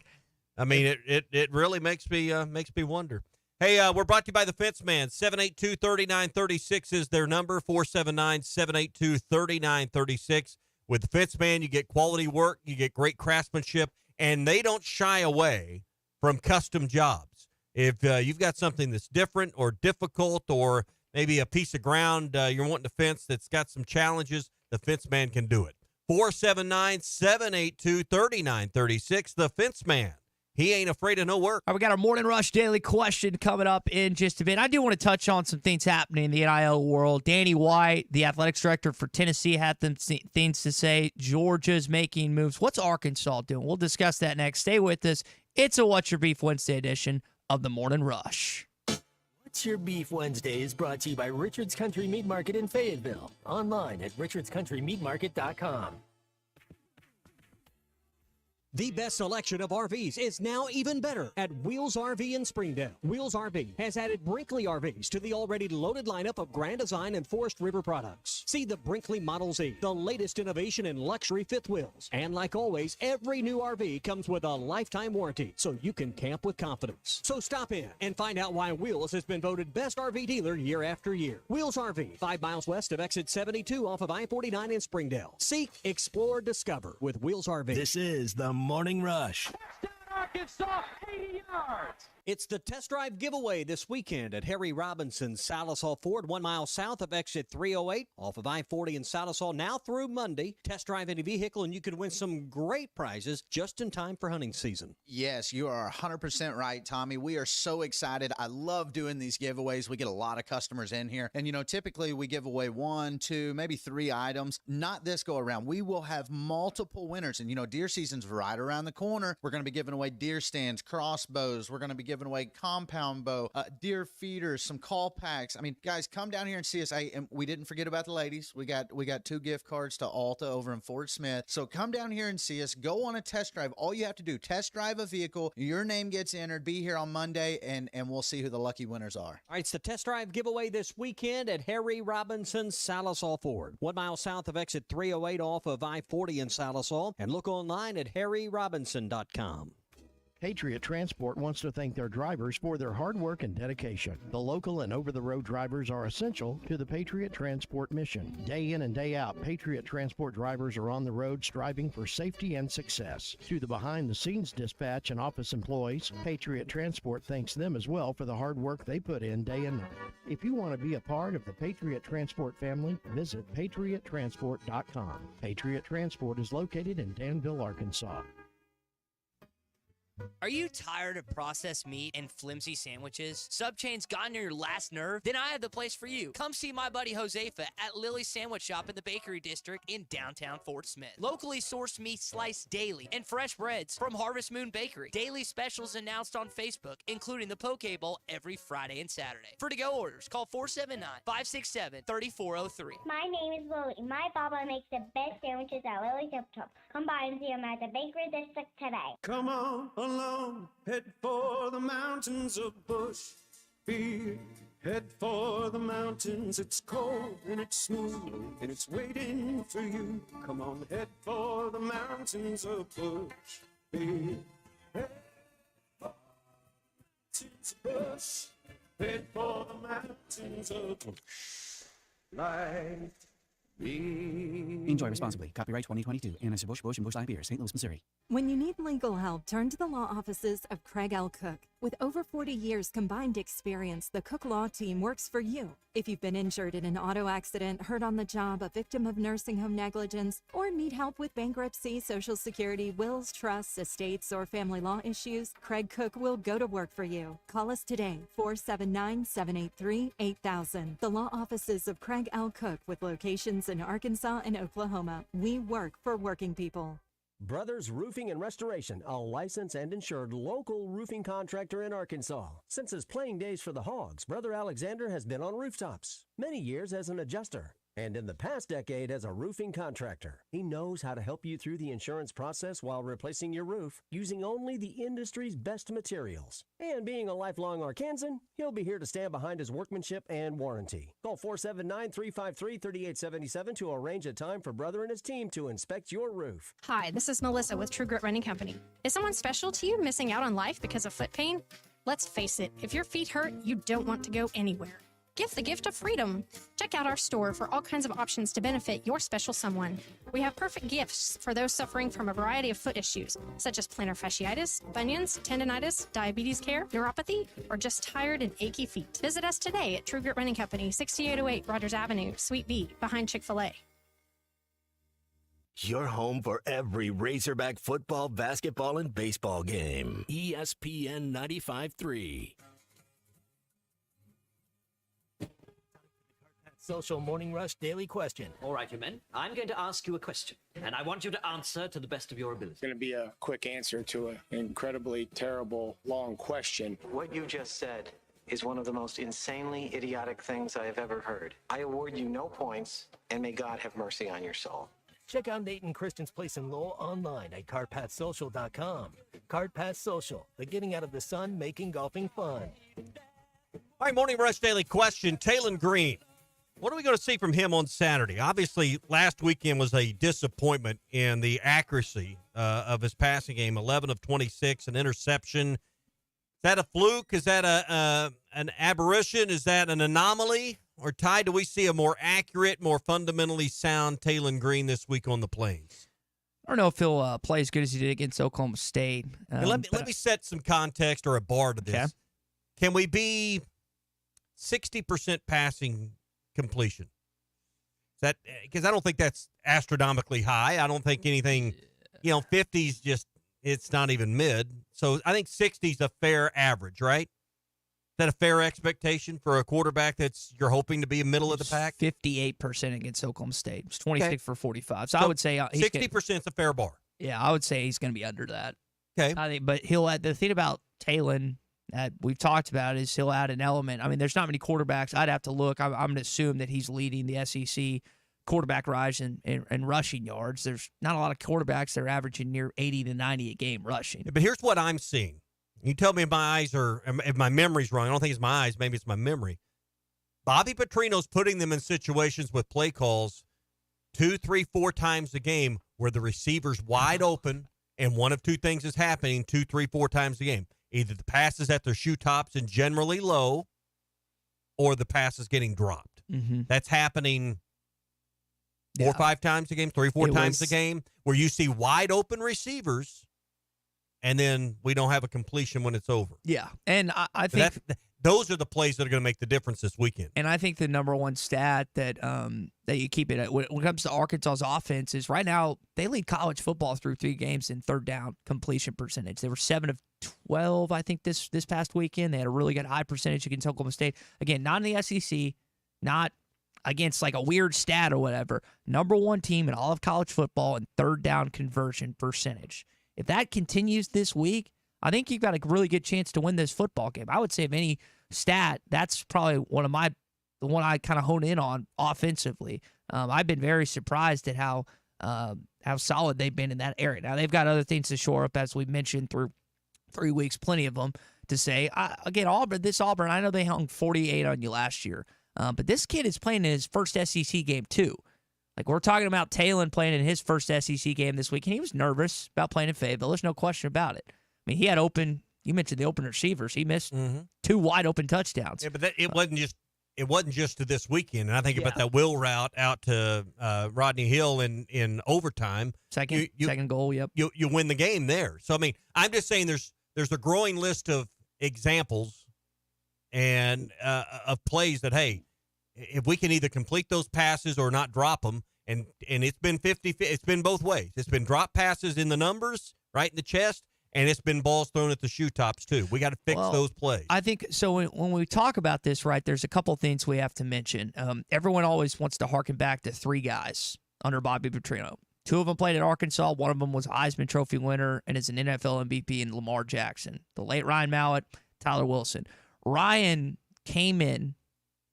mean, it really makes me wonder. Hey, we're brought to you by the Fence Man. 782-3936 is their number. 479-782-3936. With the Fence Man, you get quality work, you get great craftsmanship, and they don't shy away from custom jobs. If you've got something that's different or difficult, or maybe a piece of ground you're wanting to fence that's got some challenges, the Fence Man can do it. 479-782-3936, the Fence Man. He ain't afraid of no work. All right, we got our Morning Rush Daily question coming up in just a bit. I do want to touch on some things happening in the NIL world. Danny White, the athletics director for Tennessee, had some things to say. Georgia's making moves. What's Arkansas doing? We'll discuss that next. Stay with us. It's a What's Your Beef Wednesday edition of the Morning Rush. What's Your Beef Wednesday is brought to you by Richard's Country Meat Market in Fayetteville. Online at richardscountrymeatmarket.com. The best selection of RVs is now even better at Wheels RV in Springdale. Wheels RV has added Brinkley RVs to the already loaded lineup of Grand Design and Forest River products. See the Brinkley Model Z, the latest innovation in luxury fifth wheels. And like always, every new RV comes with a lifetime warranty, so you can camp with confidence. So stop in and find out why Wheels has been voted best RV dealer year after year. Wheels RV, 5 miles west of exit 72 off of I-49 in Springdale. Seek, explore, discover with Wheels RV. This is the Morning Rush. Arkansas, 80 yards. It's the test drive giveaway this weekend at Harry Robinson's Salisal Ford, 1 mile south of exit 308 off of I-40 in Salisal, now through Monday. Test drive any vehicle and you can win some great prizes just in time for hunting season. Yes, you are 100% right, Tommy. We are so excited. I love doing these giveaways. We get a lot of customers in here. And, typically we give away 1, 2, maybe 3 items. Not this go around. We will have multiple winners. And, deer season's right around the corner. We're going to be giving away deer stands, crossbows. We're going to be giving away compound bow, deer feeders, some call packs. I mean, guys, come down here and see us. And we didn't forget about the ladies. We got 2 gift cards to Alta over in Fort Smith. So come down here and see us. Go on a test drive. All you have to do, test drive a vehicle. Your name gets entered. Be here on Monday, and we'll see who the lucky winners are. All right, it's the test drive giveaway this weekend at Harry Robinson's Salisal Ford, 1 mile south of exit 308 off of I-40 in Salisal. And look online at harryrobinson.com. Patriot Transport wants to thank their drivers for their hard work and dedication. The local and over-the-road drivers are essential to the Patriot Transport mission. Day in and day out, Patriot Transport drivers are on the road striving for safety and success. To the behind-the-scenes dispatch and office employees, Patriot Transport thanks them as well for the hard work they put in day and night. If you want to be a part of the Patriot Transport family, visit patriottransport.com. Patriot Transport is located in Danville, Arkansas. Are you tired of processed meat and flimsy sandwiches? Subchain's gotten to your last nerve? Then I have the place for you. Come see my buddy Josefa at Lily's Sandwich Shop in the Bakery District in downtown Fort Smith. Locally sourced meat sliced daily and fresh breads from Harvest Moon Bakery. Daily specials announced on Facebook, including the Poke Bowl every Friday and Saturday. For to-go orders, call 479-567-3403. My name is Lily. My Papa makes the best sandwiches at Lily's Sandwich Shop. Come by and see him at the Bakery District today. Come on along, head for the mountains of Bushfield. Head for the mountains, it's cold and it's smooth and it's waiting for you. Come on, head for the mountains of Bushfield. Head for the mountains of Bush. Head for the mountains of Bush. Life. Enjoy responsibly. Copyright 2022. Anheuser-Busch, Busch, and Busch Light Beer, St. Louis, Missouri. When you need legal help, turn to the law offices of Craig L. Cook. With over 40 years combined experience, the Cook Law Team works for you. If you've been injured in an auto accident, hurt on the job, a victim of nursing home negligence, or need help with bankruptcy, Social Security, wills, trusts, estates, or family law issues, Craig Cook will go to work for you. Call us today, 479-783-8000. The law offices of Craig L. Cook with locations in Arkansas and Oklahoma. We work for working people. Brothers Roofing and Restoration, a licensed and insured local roofing contractor in Arkansas. Since his playing days for the Hogs, Brother Alexander has been on rooftops, many years as an adjuster, and in the past decade as a roofing contractor. He knows how to help you through the insurance process while replacing your roof using only the industry's best materials. And being a lifelong Arkansan, he'll be here to stand behind his workmanship and warranty. Call 479-353-3877 to arrange a time for Brother and his team to inspect your roof. Hi, this is Melissa with True Grit Running Company. Is someone special to you missing out on life because of foot pain? Let's face it, if your feet hurt, you don't want to go anywhere. Give the gift of freedom. Check out our store for all kinds of options to benefit your special someone. We have perfect gifts for those suffering from a variety of foot issues, such as plantar fasciitis, bunions, tendonitis, diabetes care, neuropathy, or just tired and achy feet. Visit us today at True Grit Running Company, 6808 Rogers Avenue, Suite B, behind Chick-fil-A. Your home for every Razorback football, basketball, and baseball game. ESPN 95.3. Social Morning Rush Daily Question. All right, you men. I'm going to ask you a question, and I want you to answer to the best of your ability. It's going to be a quick answer to an incredibly terrible, long question. What you just said is one of the most insanely idiotic things I have ever heard. I award you no points, and may God have mercy on your soul. Check out Nate and Kristen's Place in Lowell online at CartPathSocial.com. CartPath Social, the getting out of the sun, making golfing fun. All right, Morning Rush Daily Question. Talon Green. What are we going to see from him on Saturday? Obviously, last weekend was a disappointment in the accuracy of his passing game. 11 of 26, an interception. Is that a fluke? Is that an aberration? Is that an anomaly? Or, Ty, do we see a more accurate, more fundamentally sound Talon Green this week on the Plains? I don't know if he'll play as good as he did against Oklahoma State. Let me set some context or a bar to this. Okay. Can we be 60% passing completion? That because I don't think that's astronomically high. I don't think anything, 50's just, it's not even mid. So I think 60's a fair average, right? Is that a fair expectation for a quarterback that's you're hoping to be middle of the pack? 58% against Oklahoma State. It's 26 for 45. So I would say 60% is a fair bar. Yeah, I would say he's going to be under that. Okay. I think, but he'll add the thing about Talon that we've talked about is he'll add an element. I mean, there's not many quarterbacks. I'd have to look. I'm going to assume that he's leading the SEC quarterback rise in rushing yards. There's not a lot of quarterbacks that are averaging near 80 to 90 a game rushing. But here's what I'm seeing. You tell me if my eyes are, if my memory's wrong. I don't think it's my eyes. Maybe it's my memory. Bobby Petrino's putting them in situations with play calls 2, 3, 4 times a game where the receiver's wide open and one of two things is happening 2, 3, 4 times a game. Either the pass is at their shoe tops and generally low, or the pass is getting dropped. Mm-hmm. That's happening 4 or 5 times a game, 3, 4 times a game, where you see wide open receivers, and then we don't have a completion when it's over. Yeah, and I think those are the plays that are going to make the difference this weekend. And I think the number one stat that that you keep it at when it comes to Arkansas's offense is right now they lead college football through 3 games in third down completion percentage. They were 7 of 12, I think, this past weekend. They had a really good high percentage against Oklahoma State. Again, not in the SEC, not against like a weird stat or whatever. Number 1 team in all of college football in third down conversion percentage. If that continues this week, I think you've got a really good chance to win this football game. I would say of any stat, that's probably the one I kind of hone in on offensively. I've been very surprised at how solid they've been in that area. Now, they've got other things to shore up, as we mentioned, through 3 weeks, plenty of them to say. Again, Auburn, I know they hung 48 on you last year, but this kid is playing in his first SEC game too. Like, we're talking about Talon playing in his first SEC game this week, and he was nervous about playing in Fayetteville. There's no question about it. I mean, he had you mentioned the open receivers. He missed 2 wide open touchdowns. Yeah, but it wasn't just to this weekend. And I think about that wheel route out to Rodney Hill in overtime. Second goal, yep. You win the game there. So I mean, I'm just saying there's a growing list of examples and of plays that, hey, if we can either complete those passes or not drop them, and it's been 50, it's been both ways. It's been drop passes in the numbers, right in the chest, and it's been balls thrown at the shoe tops too. We got to fix those plays. I think so. When we talk about this, right, there's a couple things we have to mention. Everyone always wants to harken back to 3 guys under Bobby Petrino. 2 of them played at Arkansas. One of them was a Heisman Trophy winner and is an NFL MVP in Lamar Jackson. The late Ryan Mallett, Tyler Wilson. Ryan came in,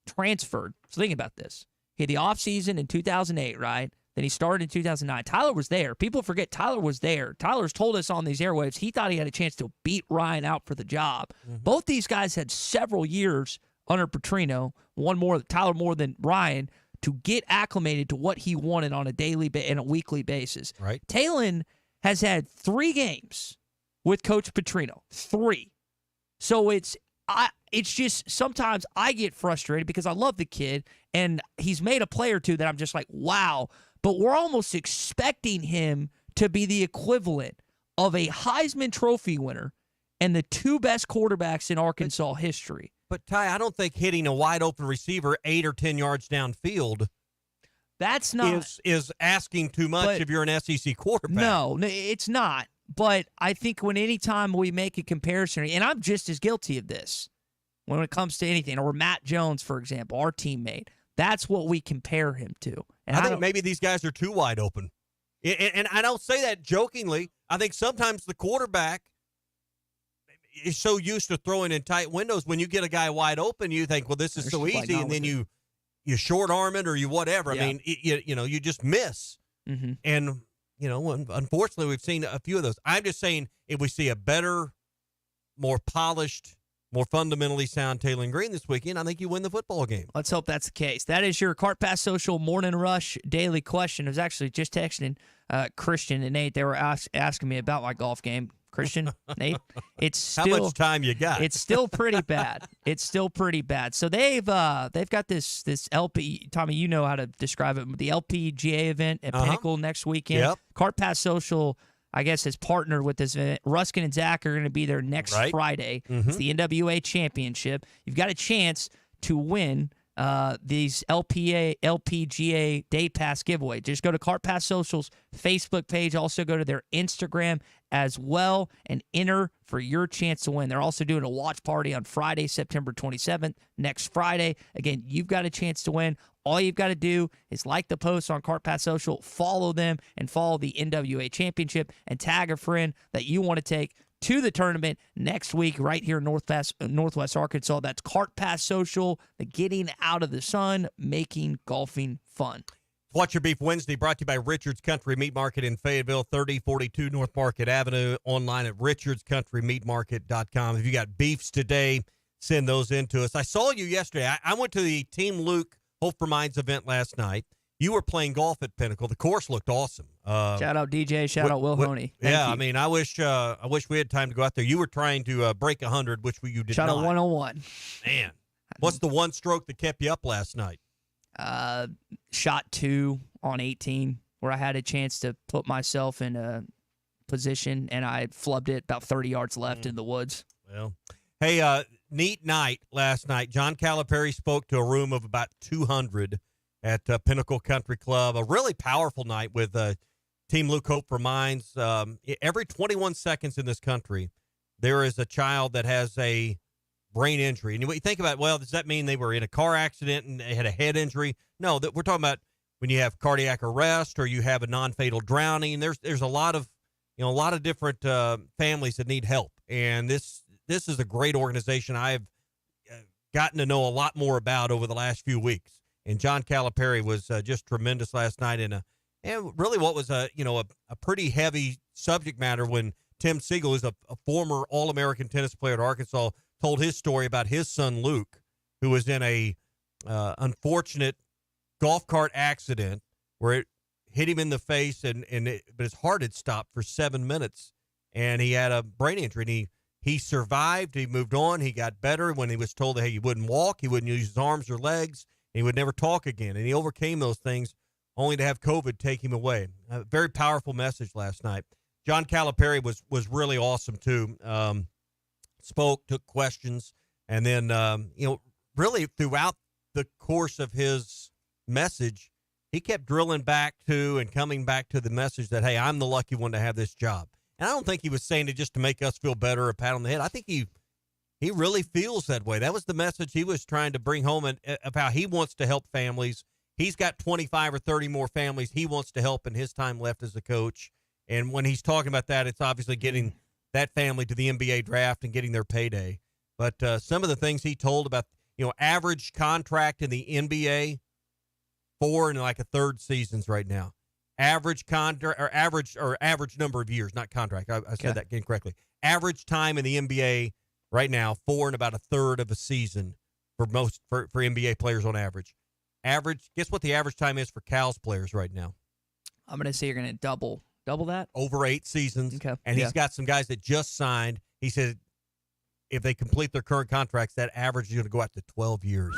transferred. So think about this. He had the offseason in 2008, right? Then he started in 2009. Tyler was there. People forget Tyler was there. Tyler's told us on these airwaves he thought he had a chance to beat Ryan out for the job. Both these guys had several years under Petrino, Tyler more than Ryan, to get acclimated to what he wanted on a daily and a weekly basis. Right. Talon has had 3 games with Coach Petrino. 3. So it's just sometimes I get frustrated because I love the kid, and he's made a play or two that I'm just like, wow. But we're almost expecting him to be the equivalent of a Heisman Trophy winner and the 2 best quarterbacks in Arkansas history. But, Ty, I don't think hitting a wide-open receiver 8 or 10 yards downfield is asking too much if you're an SEC quarterback. No, it's not. But I think anytime we make a comparison, and I'm just as guilty of this when it comes to anything, or Matt Jones, for example, our teammate, that's what we compare him to. And I think maybe these guys are too wide open. And I don't say that jokingly. I think sometimes the quarterback is so used to throwing in tight windows. When you get a guy wide open, you think, well, this is so easy, and then you short arm it or you whatever. Yeah. I mean, you just miss. Mm-hmm. And, unfortunately, we've seen a few of those. I'm just saying if we see a better, more polished, more fundamentally sound Talon Green this weekend, I think you win the football game. Let's hope that's the case. That is your Cart Pass Social Morning Rush daily question. I was actually just texting Christian and Nate. They were asking me about my golf game. Christian, Nate, it's still how much time you got? It's still pretty bad. It's still pretty bad. So they've got this LP. Tommy, you know how to describe it. The LPGA event at Pinnacle next weekend. Yep. Cart Pass Social, I guess, has partnered with this event. Ruskin and Zach are going to be there next Friday. Mm-hmm. It's the NWA Championship. You've got a chance to win these LPGA Day Pass giveaway. Just go to Cart Pass Social's Facebook page. Also go to their Instagram as well and enter for your chance to win. They're also doing a watch party on Friday, September 27th, next Friday. Again, you've got a chance to win. All you've got to do is like the post on Cart Pass Social, follow them, and follow the NWA Championship, and tag a friend that you want to take to the tournament next week right here in Northwest Arkansas. That's Cart Pass Social, the getting out of the sun, making golfing fun. Watch Your Beef Wednesday, brought to you by Richard's Country Meat Market in Fayetteville, 3042 North Market Avenue, online at richardscountrymeatmarket.com. If you got beefs today, send those in to us. I saw you yesterday. I went to the Team Luke Hope for Minds event last night. You were playing golf at Pinnacle. The course looked awesome. Shout out DJ. Shout out Will Honey. Yeah, I mean, I wish we had time to go out there. You were trying to break 100, which you did Shout not. out 101. Man, what's the one stroke that kept you up last night? Shot 2 on 18, where I had a chance to put myself in a position, and I flubbed it about 30 yards left in the woods. Well, hey, neat night last night. John Calipari spoke to a room of about 200 at Pinnacle Country Club. A really powerful night with Team Luke Hope for Minds. Every 21 seconds in this country, there is a child that has a brain injury. And you think about, well, does that mean they were in a car accident and they had a head injury? No, that we're talking about when you have cardiac arrest or you have a non-fatal drowning. There's a lot of different families that need help. And this is a great organization I've gotten to know a lot more about over the last few weeks. And John Calipari was just tremendous last night, and really what was a pretty heavy subject matter when Tim Siegel, who's a former All-American tennis player at Arkansas, told his story about his son Luke, who was in a unfortunate golf cart accident where it hit him in the face, but his heart had stopped for 7 minutes, and he had a brain injury. And he survived. He moved on. He got better when he was told that he wouldn't walk, he wouldn't use his arms or legs. He would never talk again, and he overcame those things only to have COVID take him away. A very powerful message last night. John Calipari was really awesome, too. Spoke, took questions, and then, really throughout the course of his message, he kept drilling back to and coming back to the message that, hey, I'm the lucky one to have this job. And I don't think he was saying it just to make us feel better or pat on the head. I think he really feels that way. That was the message he was trying to bring home of how he wants to help families. He's got 25 or 30 more families he wants to help in his time left as a coach. And when he's talking about that, it's obviously getting that family to the NBA draft and getting their payday. But some of the things he told about, average contract in the NBA, 4 and like a third seasons right now. Average contract or average number of years, not contract. I said that incorrectly. Average time in the NBA right now, 4 and about a third of a season for NBA players on average. Guess what the average time is for Cal's players right now? I'm going to say you're going to double that? Over 8 seasons. Okay. And he's got some guys that just signed. He said if they complete their current contracts, that average is going to go out to 12 years.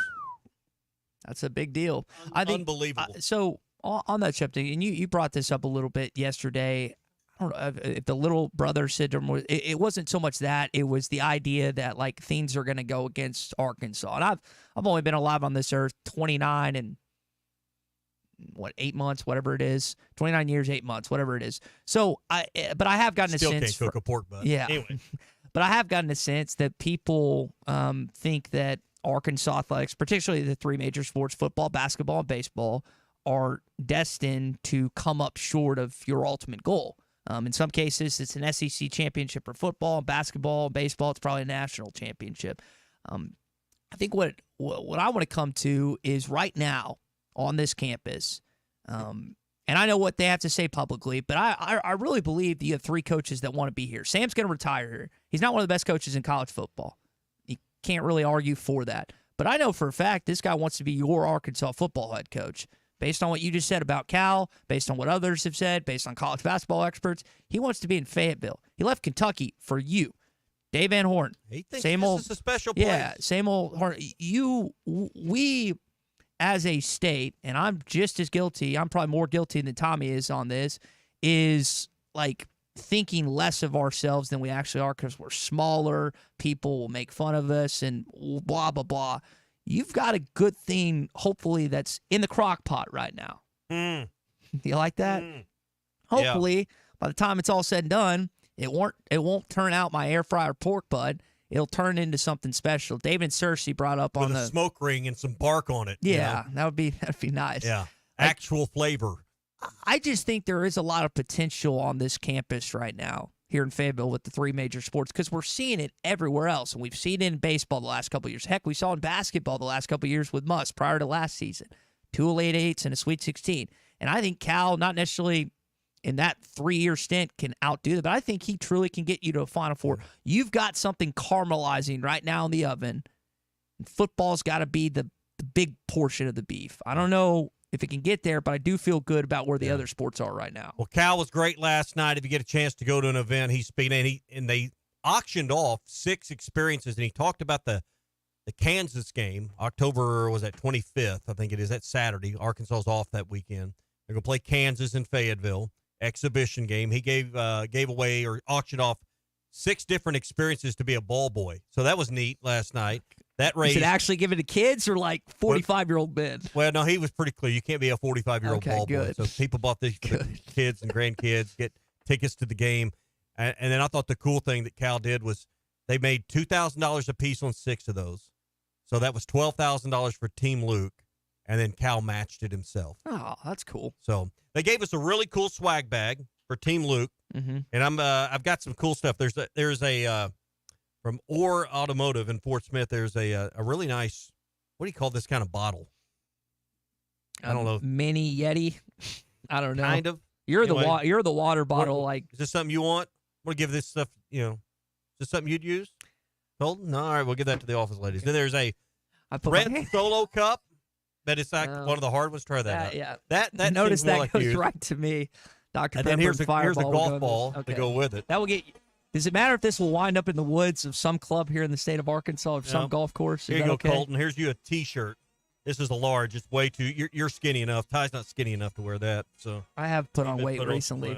That's a big deal. I think unbelievable. So on that subject, and you brought this up a little bit yesterday. I don't know if the little brother syndrome was. It wasn't so much that, it was the idea that like things are going to go against Arkansas. And I've only been alive on this earth 29 and 8 months, whatever it is, 29 years, 8 months, whatever it is. So but I have gotten a sense. Still can't cook a pork butt. Yeah. Anyway. But I have gotten a sense that people think that Arkansas athletics, particularly the 3 major sports, football, basketball, and baseball, are destined to come up short of your ultimate goal. In some cases, it's an SEC championship for football, basketball, baseball. It's probably a national championship. I think what I want to come to is right now on this campus, and I know what they have to say publicly, but I really believe that you have 3 coaches that want to be here. Sam's going to retire here. He's not one of the best coaches in college football. You can't really argue for that. But I know for a fact this guy wants to be your Arkansas football head coach. Based on what you just said about Cal, based on what others have said, based on college basketball experts, he wants to be in Fayetteville. He left Kentucky for you. Dave Van Horn. He thinks this is a special place. Yeah, same old Horn. We, as a state, and I'm just as guilty, I'm probably more guilty than Tommy is on this, is like thinking less of ourselves than we actually are because we're smaller, people will make fun of us, and blah, blah, blah. You've got a good thing, hopefully, that's in the crock pot right now. Do you like that? Hopefully, by the time it's all said and done, it won't turn out my air fryer pork butt. It'll turn into something special. David and Cersei brought up with on a smoke ring and some bark on it. Yeah, that'd be nice. Yeah, actual flavor. I just think there is a lot of potential on this campus right now here in Fayetteville with the 3 major sports because we're seeing it everywhere else. And we've seen it in baseball the last couple of years. Heck, we saw in basketball the last couple of years with Muss prior to last season. 2 Elite Eights and a Sweet 16. And I think Cal, not necessarily in that 3-year stint, can outdo that, but I think he truly can get you to a Final Four. You've got something caramelizing right now in the oven. And football's got to be the big portion of the beef. I don't know if it can get there, but I do feel good about where the other sports are right now. Well, Cal was great last night. If you get a chance to go to an event, he's speaking, and they auctioned off 6 experiences, and he talked about the Kansas game, October, was that 25th, I think it is, that Saturday. Arkansas is off that weekend. They're going to play Kansas in Fayetteville, exhibition game. He gave away or auctioned off 6 different experiences to be a ball boy. So that was neat last night. That raised. Is it actually given to kids or like 45-year-old men? Well, no, he was pretty clear. You can't be a 45-year-old ball boy. So people bought these for the kids and grandkids, get tickets to the game. And then I thought the cool thing that Cal did was they made $2,000 a piece on 6 of those. So that was $12,000 for Team Luke, and then Cal matched it himself. Oh, that's cool. So they gave us a really cool swag bag for Team Luke, and I've got some cool stuff. There's a from Orr Automotive in Fort Smith. There's a really nice, what do you call this kind of bottle? I don't know. Mini Yeti. I don't know. Kind of. You're Anyway, you're the water bottle. Is this something you want? Want to give this stuff? Is this something you'd use? Holden? No, all right, we'll give that to the office ladies. Then there's a red Solo cup. That is like one of the hard ones. Try that out. Yeah. That notice seems more that like goes used. right to me. Dr. And Pepper then here's a Fireball golf ball to go with it. That will get. Does it matter if this will wind up in the woods of some club here in the state of Arkansas or some golf course? Here you go, Colton. Here's you a T-shirt. This is a large. It's way too. You're skinny enough. Ty's not skinny enough to wear that. So I have put on weight recently.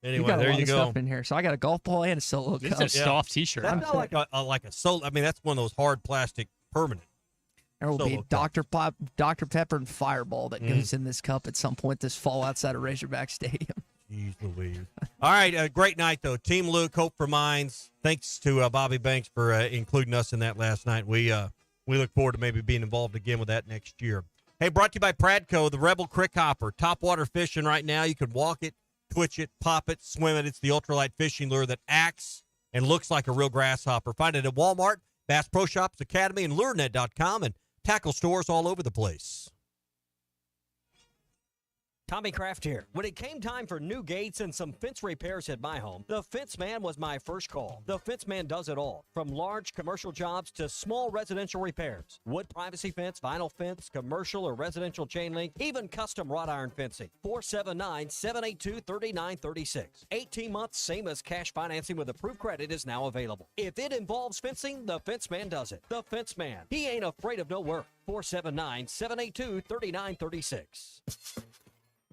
Anyway, you got there a lot you of go. stuff in here. So I got a golf ball and a Solo cup. It's a soft T-shirt. That's not like a solo. I mean, that's one of those hard plastic permanent. There will be Dr. Pepper and Fireball that goes in this cup at some point this fall outside of Razorback Stadium. Jeez Louise. All right, great night, though. Team Luke, Hope for Minds. Thanks to Bobby Banks for including us in that last night. We look forward to maybe being involved again with that next year. Hey, brought to you by Pradco, the Rebel Crick Hopper. Topwater fishing right now. You can walk it, twitch it, pop it, swim it. It's the ultralight fishing lure that acts and looks like a real grasshopper. Find it at Walmart, Bass Pro Shops Academy, and LureNet.com, and tackle stores all over the place. Tommy Kraft here. When it came time for new gates and some fence repairs at my home, the Fence Man was my first call. The Fence Man does it all, from large commercial jobs to small residential repairs. Wood privacy fence, vinyl fence, commercial or residential chain link, even custom wrought iron fencing. 479-782-3936. 18 months, same as cash financing with approved credit is now available. If it involves fencing, the Fence Man does it. The Fence Man. He ain't afraid of no work. 479-782-3936.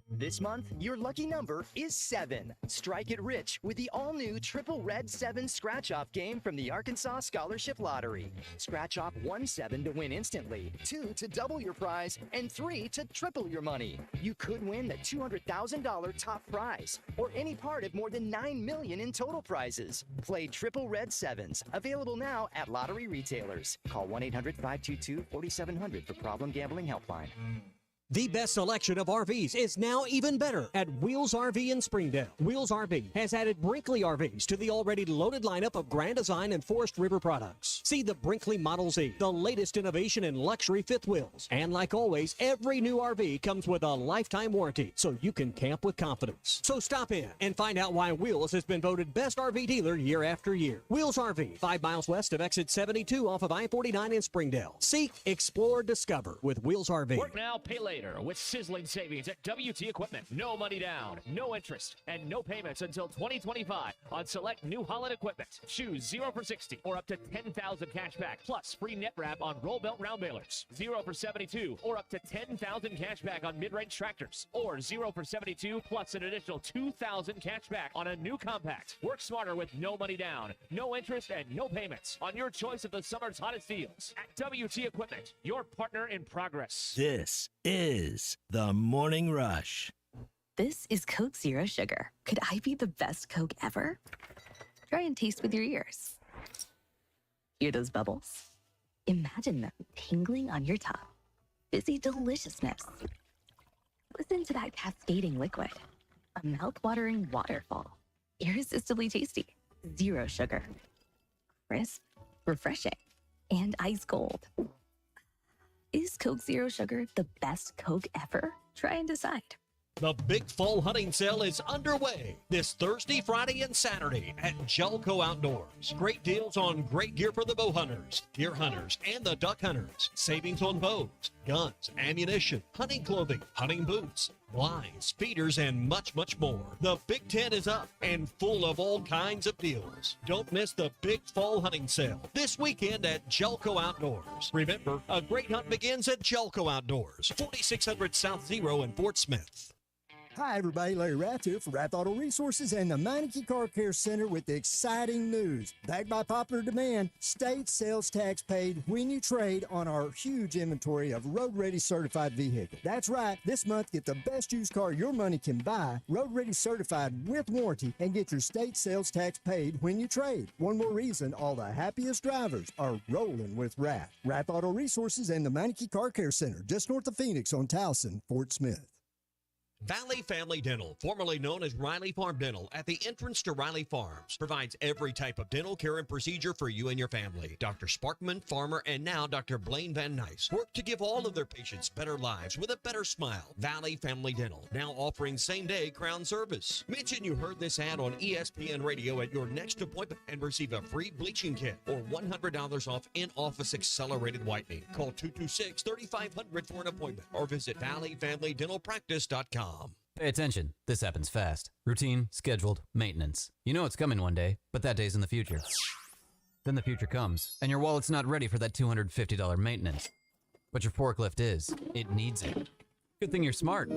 This month, your lucky number is 7. Strike it rich with the all-new Triple Red 7 Scratch-Off game from the Arkansas Scholarship Lottery. Scratch off 1 7 to win instantly, 2 to double your prize, and 3 to triple your money. You could win the $200,000 top prize, or any part of more than $9 million in total prizes. Play Triple Red 7s, available now at lottery retailers. Call 1-800-522-4700 for Problem Gambling Helpline. The best selection of RVs is now even better at Wheels RV in Springdale. Wheels RV has added Brinkley RVs to the already loaded lineup of Grand Design and Forest River products. See the Brinkley Model Z, the latest innovation in luxury fifth wheels. And like always, every new RV comes with a lifetime warranty, so you can camp with confidence. So stop in and find out why Wheels has been voted best RV dealer year after year. Wheels RV, 5 miles west of exit 72 off of I-49 in Springdale. Seek, explore, discover with Wheels RV. Work now, pay later with sizzling savings at WT Equipment. No money down, no interest, and no payments until 2025 on select New Holland equipment. Choose 0 for 60 or up to 10,000 cash back plus free net wrap on roll belt round balers. 0 for 72 or up to 10,000 cash back on mid-range tractors, or 0 for 72 plus an additional 2,000 cash back on a new compact. Work smarter with no money down, no interest, and no payments on your choice of the summer's hottest deals at WT Equipment, your partner in progress. This is the Morning Rush. This is Coke Zero Sugar. Could I be the best Coke ever? Try and taste with your ears. Hear those bubbles? Imagine them tingling on your tongue. Fizzy deliciousness. Listen to that cascading liquid. A mouth-watering waterfall. Irresistibly tasty. Zero sugar. Crisp, refreshing, and ice cold. Is Coke Zero Sugar the best Coke ever? Try and decide. The big fall hunting sale is underway this Thursday, Friday, and Saturday at Jelco Outdoors. Great deals on great gear for the bow hunters, deer hunters, and the duck hunters. Savings on bows, guns, ammunition, hunting clothing, hunting boots, blinds, feeders, and much, much more. The big tent is up and full of all kinds of deals. Don't miss the big fall hunting sale this weekend at Jelco Outdoors. Remember, a great hunt begins at Jelco Outdoors, 4600 South Zero in Fort Smith. Hi, everybody. Larry Rath here for Rath Auto Resources and the Meineke Car Care Center with exciting news. Backed by popular demand, state sales tax paid when you trade on our huge inventory of road-ready certified vehicles. That's right. This month, get the best used car your money can buy, road-ready certified with warranty, and get your state sales tax paid when you trade. One more reason all the happiest drivers are rolling with Rath. Rath Auto Resources and the Meineke Car Care Center, just north of Phoenix on Towson, Fort Smith. Valley Family Dental, formerly known as Riley Farm Dental, at the entrance to Riley Farms, provides every type of dental care and procedure for you and your family. Dr. Sparkman, Farmer, and now Dr. Blaine Van Nice work to give all of their patients better lives with a better smile. Valley Family Dental, now offering same-day crown service. Mention you heard this ad on ESPN Radio at your next appointment and receive a free bleaching kit or $100 off in-office accelerated whitening. Call 226-3500 for an appointment or visit valleyfamilydentalpractice.com. Pay attention. This happens fast. Routine, scheduled, maintenance. You know it's coming one day, but that day's in the future. Then the future comes, and your wallet's not ready for that $250 maintenance. But your forklift is. It needs it. Good thing you're smart.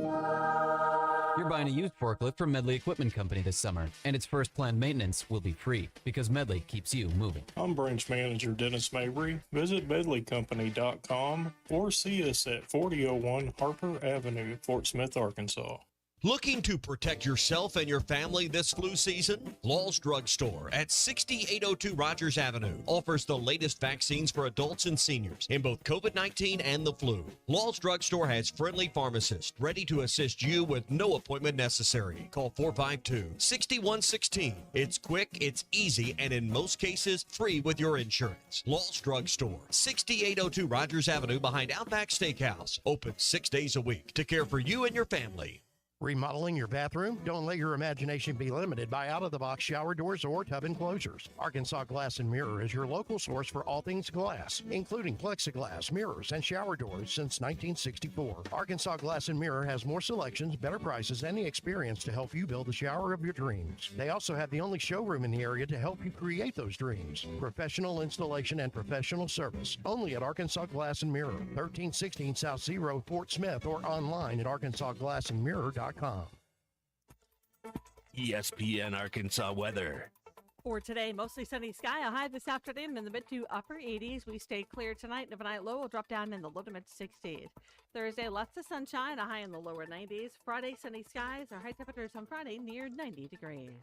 You're buying a used forklift from Medley Equipment Company this summer, and its first planned maintenance will be free because Medley keeps you moving. I'm Branch Manager Dennis Mabry. Visit medleycompany.com or see us at 4001 Harper Avenue, Fort Smith, Arkansas. Looking to protect yourself and your family this flu season? Law's Drug Store at 6802 Rogers Avenue offers the latest vaccines for adults and seniors in both COVID-19 and the flu. Law's Drug Store has friendly pharmacists ready to assist you with no appointment necessary. Call 452-6116. It's quick, it's easy, and in most cases, free with your insurance. Law's Drug Store, 6802 Rogers Avenue behind Outback Steakhouse. Open 6 days a week to care for you and your family. Remodeling your bathroom? Don't let your imagination be limited by out-of-the-box shower doors or tub enclosures. Arkansas Glass and Mirror is your local source for all things glass, including plexiglass, mirrors, and shower doors since 1964. Arkansas Glass and Mirror has more selections, better prices, and the experience to help you build the shower of your dreams. They also have the only showroom in the area to help you create those dreams. Professional installation and professional service. Only at Arkansas Glass and Mirror, 1316 South C Road, Fort Smith, or online at arkansasglassandmirror.com. ESPN Arkansas weather. For today, mostly sunny sky, a high this afternoon in the mid to upper 80s. We stay clear tonight, and overnight low will drop down in the low to mid 60s. Thursday, lots of sunshine, a high in the lower 90s. Friday, sunny skies, our high temperatures on Friday near 90 degrees.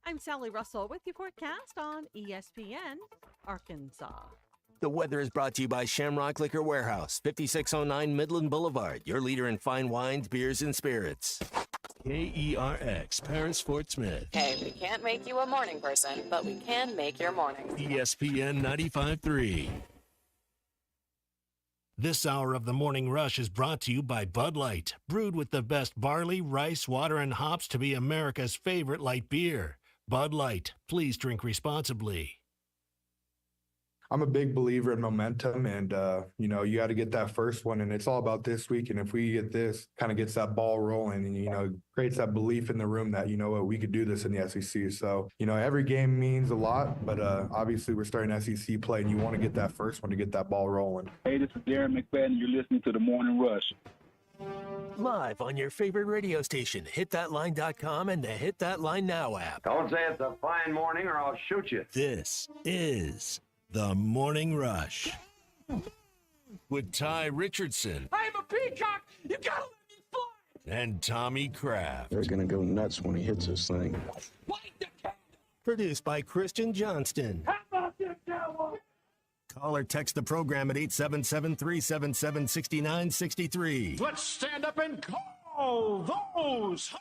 I'm Sally Russell with your forecast on ESPN Arkansas. The weather is brought to you by Shamrock Liquor Warehouse, 5609 Midland Boulevard, your leader in fine wines, beers, and spirits. KERX, Paris Fort Smith. Hey, we can't make you a morning person, but we can make your morning. ESPN 95.3. This hour of the Morning Rush is brought to you by Bud Light, brewed with the best barley, rice, water, and hops to be America's favorite light beer. Bud Light, please drink responsibly. I'm a big believer in momentum, and you got to get that first one, and it's all about this week. And if we get this, kind of gets that ball rolling, and creates that belief in the room that we could do this in the SEC. So every game means a lot, but obviously we're starting SEC play, and you want to get that first one to get that ball rolling. Hey, this is Darren McFadden. You're listening to the Morning Rush. Live on your favorite radio station, hitthatline.com and the Hit That Line Now app. Don't say it's a fine morning or I'll shoot you. This is the Morning Rush with Ty Richardson. I'm a peacock. You gotta let me fly. And Tommy Kraft. They're going to go nuts when he hits this thing. Produced by Christian Johnston. How about this, Cowboy? Call or text the program at 877-377-6963. Let's stand up and call those.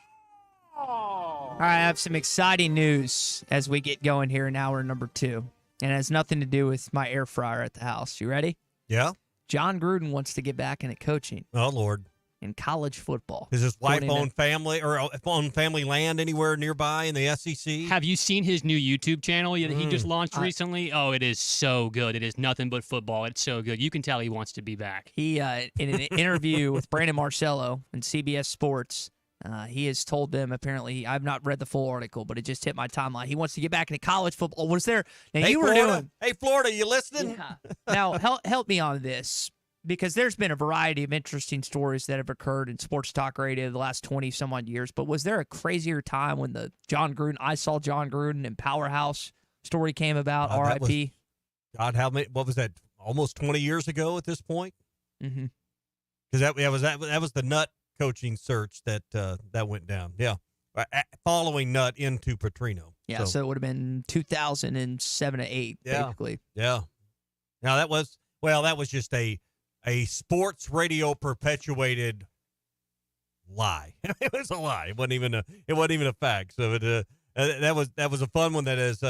All right, I have some exciting news as we get going here in hour number 2. And it has nothing to do with my air fryer at the house. You ready? Yeah. John Gruden wants to get back into coaching. Oh, Lord. In college football. Does his wife own family or own family land anywhere nearby in the SEC? Have you seen his new YouTube channel that he just launched recently? Oh, it is so good. It is nothing but football. It's so good. You can tell he wants to be back. He, in an interview with Brandon Marcello in CBS Sports, he has told them, apparently, I've not read the full article, but it just hit my timeline. He wants to get back into college football. Was there? Now, Hey, you were Florida. doing. Hey, Florida, you listening? Yeah. Now, help me on this, because there's been a variety of interesting stories that have occurred in sports talk radio the last 20-some-odd years, but was there a crazier time when the I saw John Gruden and Powerhouse story came about, RIP? God, what was that, almost 20 years ago at this point? Mm-hmm. Because that was the Nut coaching search that went down. Yeah. Following Nut into Petrino. Yeah, so it would have been 2007 to 8, basically. Yeah. Now that was just a sports radio perpetuated lie. It was a lie. It wasn't even a fact. So that was a fun one that has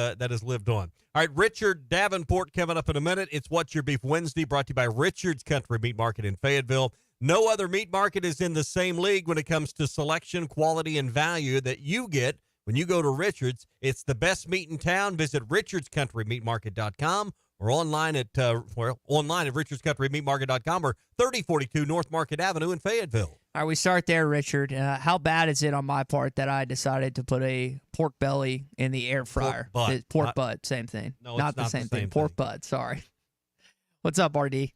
lived on. All right, Richard Davenport coming up in a minute. It's What's Your Beef Wednesday, brought to you by Richard's Country Meat Market in Fayetteville. No other meat market is in the same league when it comes to selection, quality, and value that you get when you go to Richard's. It's the best meat in town. Visit richardscountrymeatmarket.com or online at richardscountrymeatmarket.com or 3042 North Market Avenue in Fayetteville. All right, we start there, Richard. How bad is it on my part that I decided to put a pork belly in the air fryer? Pork butt, same thing. No, not the same thing. Pork butt, sorry. What's up, RD?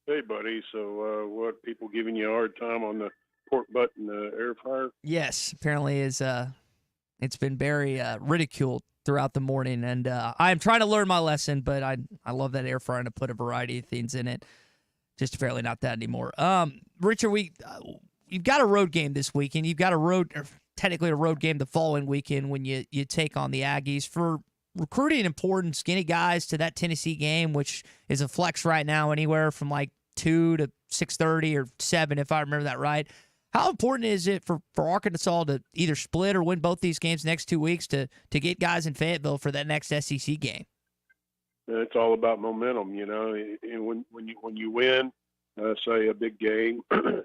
Hey, buddy. So, what, people giving you a hard time on the pork butt in the air fryer? Yes, apparently it's been very ridiculed throughout the morning, and I'm trying to learn my lesson, but I love that air fryer and to put a variety of things in it. Just apparently not that anymore. Richard, you've got a road game this weekend. You've got technically a road game the following weekend when you take on the Aggies. For recruiting important skinny guys to that Tennessee game, which is a flex right now, anywhere from like 2 to 6:30 or 7, if I remember that right. How important is it for Arkansas to either split or win both these games next 2 weeks to get guys in Fayetteville for that next SEC game? It's all about momentum, And when you win, say a big game, or an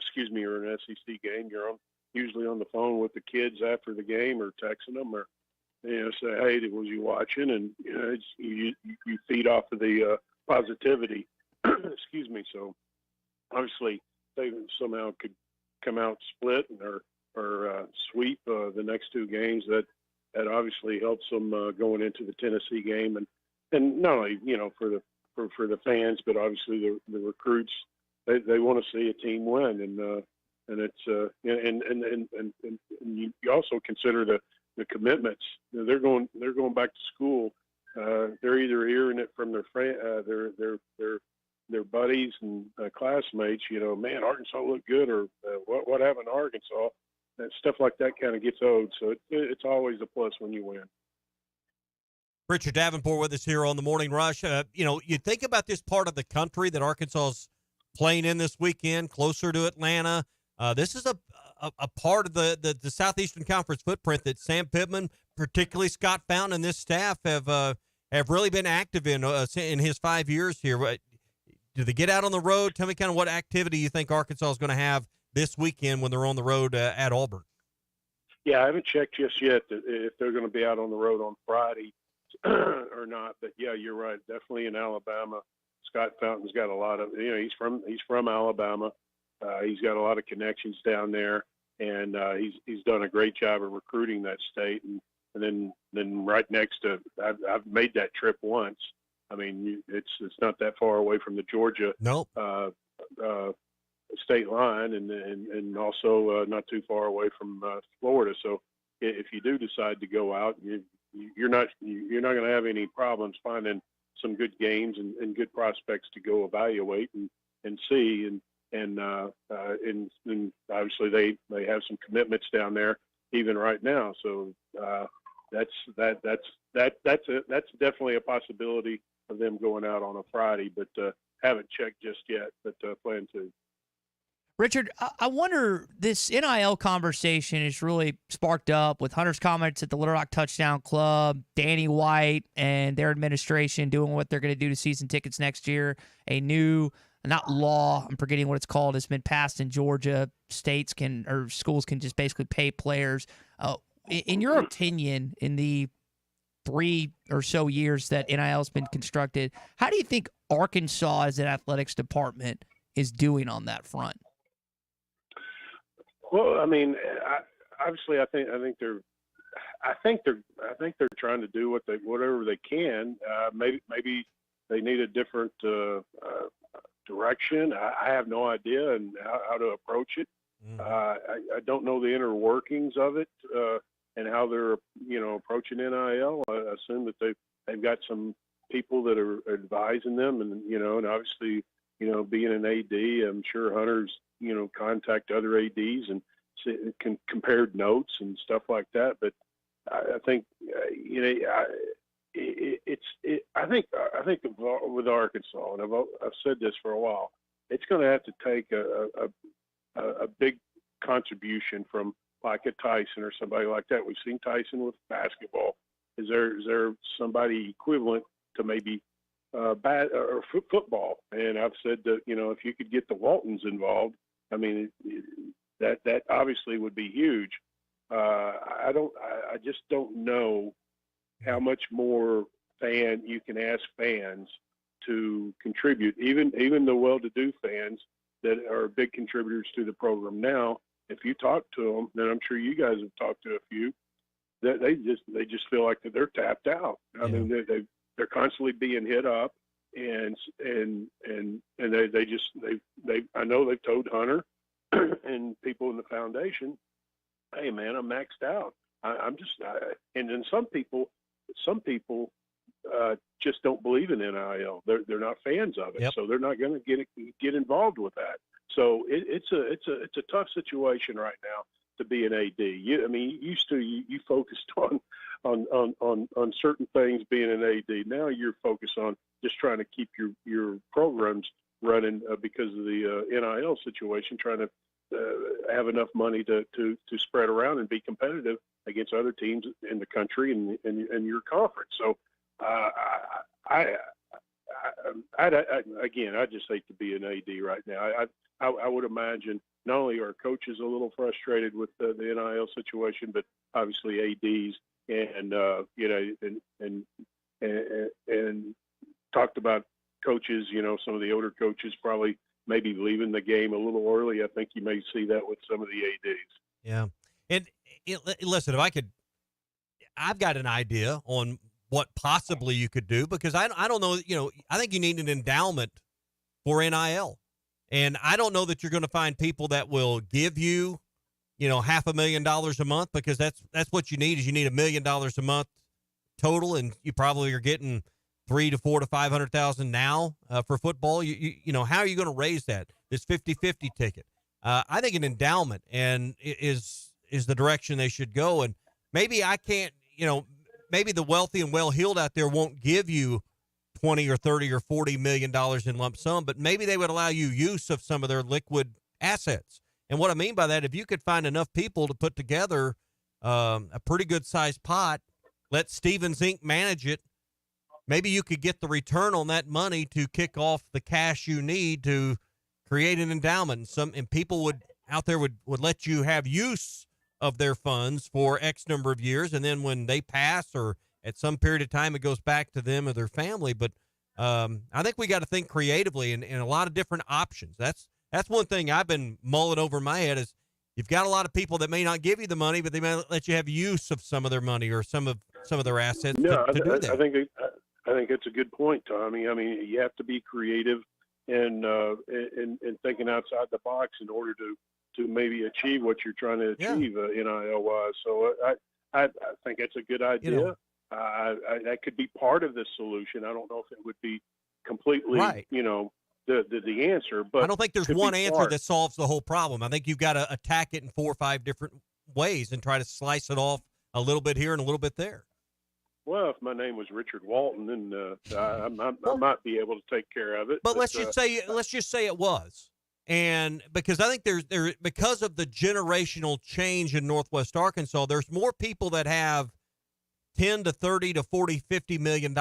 SEC game, you're usually on the phone with the kids after the game or texting them or, say, hey, was you watching? And, you feed off of the positivity. Excuse me. So obviously they somehow could come out split or sweep the next two games. That obviously helps them going into the Tennessee game, and not only for the fans, but obviously the recruits. They want to see a team win, and it's and you also consider the commitments. They're going back to school. They're either hearing it from their buddies and classmates. Man, Arkansas looked good, or what happened to Arkansas? And stuff like that kind of gets owed. So it's always a plus when you win. Richard Davenport with us here on the Morning Rush. You think about this part of the country that Arkansas's playing in this weekend, closer to Atlanta. This is a part of the Southeastern Conference footprint that Sam Pittman, particularly Scott Fountain, and this staff have really been active in his 5 years here. Do they get out on the road? Tell me kind of what activity you think Arkansas is going to have this weekend when they're on the road at Auburn. Yeah, I haven't checked just yet if they're going to be out on the road on Friday or not. But yeah, you're right. Definitely in Alabama. Scott Fountain's got a lot of, he's from Alabama. He's got a lot of connections down there, and he's done a great job of recruiting that state. And then right next to, I've made that trip once. I mean, it's not that far away from the Georgia state line, and also not too far away from Florida. So if you do decide to go out, you're not going to have any problems finding some good games and good prospects to go evaluate and see. And obviously they have some commitments down there even right now. So that's definitely a possibility of them going out on a Friday, but haven't checked just yet, but plan to. Richard, I wonder, this NIL conversation is really sparked up with Hunter's comments at the Little Rock Touchdown Club, Danny White and their administration doing what they're going to do to season tickets next year. A new, not law, I'm forgetting what it's called, has been passed in Georgia. States can, or schools can just basically pay players. In your opinion, in the 3 or so years that NIL has been constructed, how do you think Arkansas as an athletics department is doing on that front? Well, I mean, obviously, I think they're trying to do whatever they can. Maybe they need a different direction. I have no idea and how to approach it. I don't know the inner workings of it and how they're approaching NIL. I assume that they've got some people that are advising them, and and obviously being an AD, I'm sure Hunter's contact other ADs and compared notes and stuff like that. But I think I think with Arkansas, and I've said this for a while, it's going to have to take a big contribution from like a Tyson or somebody like that. We've seen Tyson with basketball. Is there somebody equivalent to maybe football? And I've said that if you could get the Waltons involved, I mean that obviously would be huge. I just don't know how much more you can ask fans to contribute, even the well-to-do fans that are big contributors to the program now. If you talk to them, then I'm sure you guys have talked to a few, that they just feel like that they're tapped out. I mean, they're constantly being hit up, and they I know they've told Hunter and people in the foundation, hey man, I'm maxed out. And then some people just don't believe in NIL. They're not fans of it, so they're not going to get involved with that. So it's a tough situation right now to be an AD. You focused on certain things being an AD. Now you're focused on just trying to keep your programs running because of the NIL situation, trying to have enough money to spread around and be competitive against other teams in the country and your conference. So I Again, I just hate to be an AD right now. I would imagine not only are coaches a little frustrated with the NIL situation, but obviously ADs and and talked about coaches. Some of the older coaches probably maybe leaving the game a little early. I think you may see that with some of the ADs. Yeah. And listen, I've got an idea on what possibly you could do, because I don't know, I think you need an endowment for NIL. And I don't know that you're going to find people that will give you, $500,000 a month, because that's what you need. Is you need $1 million a month total, and you probably are getting 300 to 400 to 500,000 now for football. How are you going to raise that? This 50-50 ticket. I think an endowment is the direction they should go. And maybe I can't, maybe the wealthy and well-heeled out there won't give you 20 or 30 or 40 million dollars in lump sum, but maybe they would allow you use of some of their liquid assets. And what I mean by that, if you could find enough people to put together a pretty good sized pot, let Stevens Inc. manage it, maybe you could get the return on that money to kick off the cash you need to create an endowment. And people out there would let you have use of their funds for X number of years, and then when they pass or at some period of time, it goes back to them or their family. But I think we got to think creatively and a lot of different options. That's one thing I've been mulling over in my head is you've got a lot of people that may not give you the money, but they may let you have use of some of their money or some of their assets to do that. I think it's a good point, Tommy. I mean, you have to be creative and thinking outside the box in order to maybe achieve what you're trying to achieve NIL-wise. So I think it's a good idea. That could be part of the solution. I don't know if it would be completely, the answer. But I don't think there's one answer that solves the whole problem. I think you've got to attack it in 4 or 5 different ways and try to slice it off a little bit here and a little bit there. Well, if my name was Richard Walton, then I might be able to take care of it. But let's just say it was. And because I think because of the generational change in Northwest Arkansas, there's more people that have 10 to 30 to 40, $50 million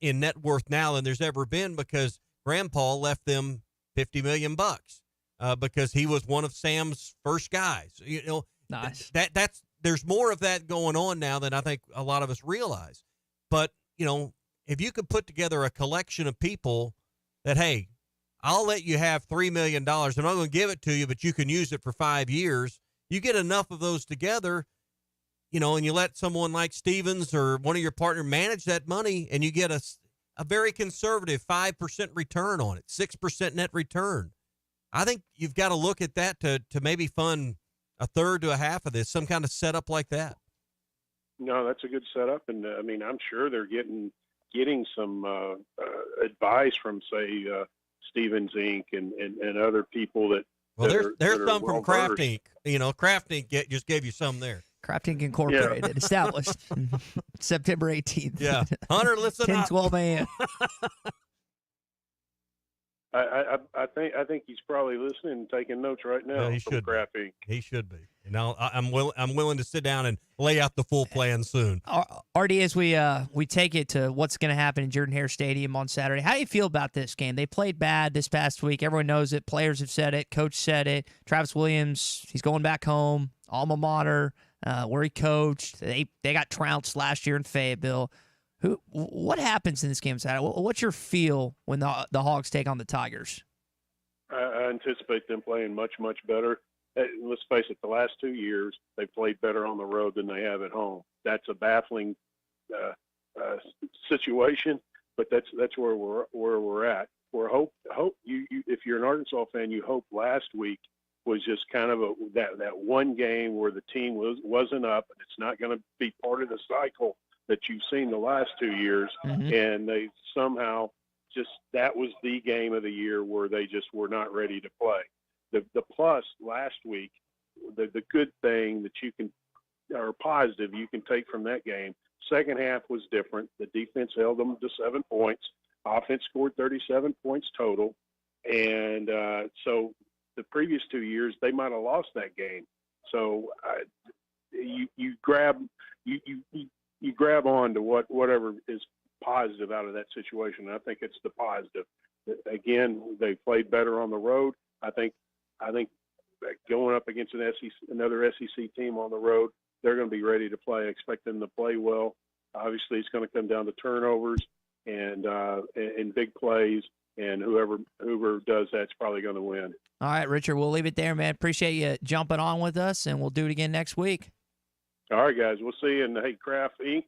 in net worth now than there's ever been, because Grandpa left them $50 million because he was one of Sam's first guys. Nice. There's more of that going on now than I think a lot of us realize. But, if you could put together a collection of people that, hey, I'll let you have $3 million. I'm not going to give it to you, but you can use it for 5 years. You get enough of those together, and you let someone like Stevens or one of your partner manage that money, and you get a very conservative 5% return on it, 6% net return. I think you've got to look at that to maybe fund a third to a half of this, some kind of setup like that. No, that's a good setup. And I'm sure they're getting some advice from, say, Stevens Inc. and other people that. Well, there's some from Kraft Inc. Kraft Inc. just gave you some there. Kraft Inc. Incorporated, established September 18th. Yeah. Hunter, listen 10:12 a.m. I think he's probably listening and taking notes right now. He from should Kraft Inc. He should be. And I'm willing to sit down and lay out the full plan soon. RD, as we take it to what's going to happen in Jordan-Hare Stadium on Saturday, how do you feel about this game? They played bad this past week. Everyone knows it. Players have said it. Coach said it. Travis Williams, he's going back home. Alma mater, where he coached. They got trounced last year in Fayetteville. What happens in this game Saturday? What's your feel when the Hogs take on the Tigers? I anticipate them playing much, much better. Let's face it, the last 2 years, they played better on the road than they have at home. That's a baffling situation, but that's where we're at. Hope you if you're an Arkansas fan, you hope last week was just kind of that one game where the team wasn't up, and it's not going to be part of the cycle that you've seen the last 2 years. Mm-hmm. And they somehow that was the game of the year where they just were not ready to play. The plus last week, the good thing that you can, or positive you can take from that game, second half was different. The defense held them to 7 points. Offense scored 37 points total. And so the previous 2 years, they might have lost that game. So you grab on to whatever is positive out of that situation. And I think it's the positive. Again, they played better on the road. I think going up against another SEC team on the road, they're going to be ready to play. I expect them to play well. Obviously, it's going to come down to turnovers and big plays, and whoever does that's probably going to win. All right, Richard, we'll leave it there, man. Appreciate you jumping on with us, and we'll do it again next week. All right, guys, we'll see you. And hey, Kraft Inc.,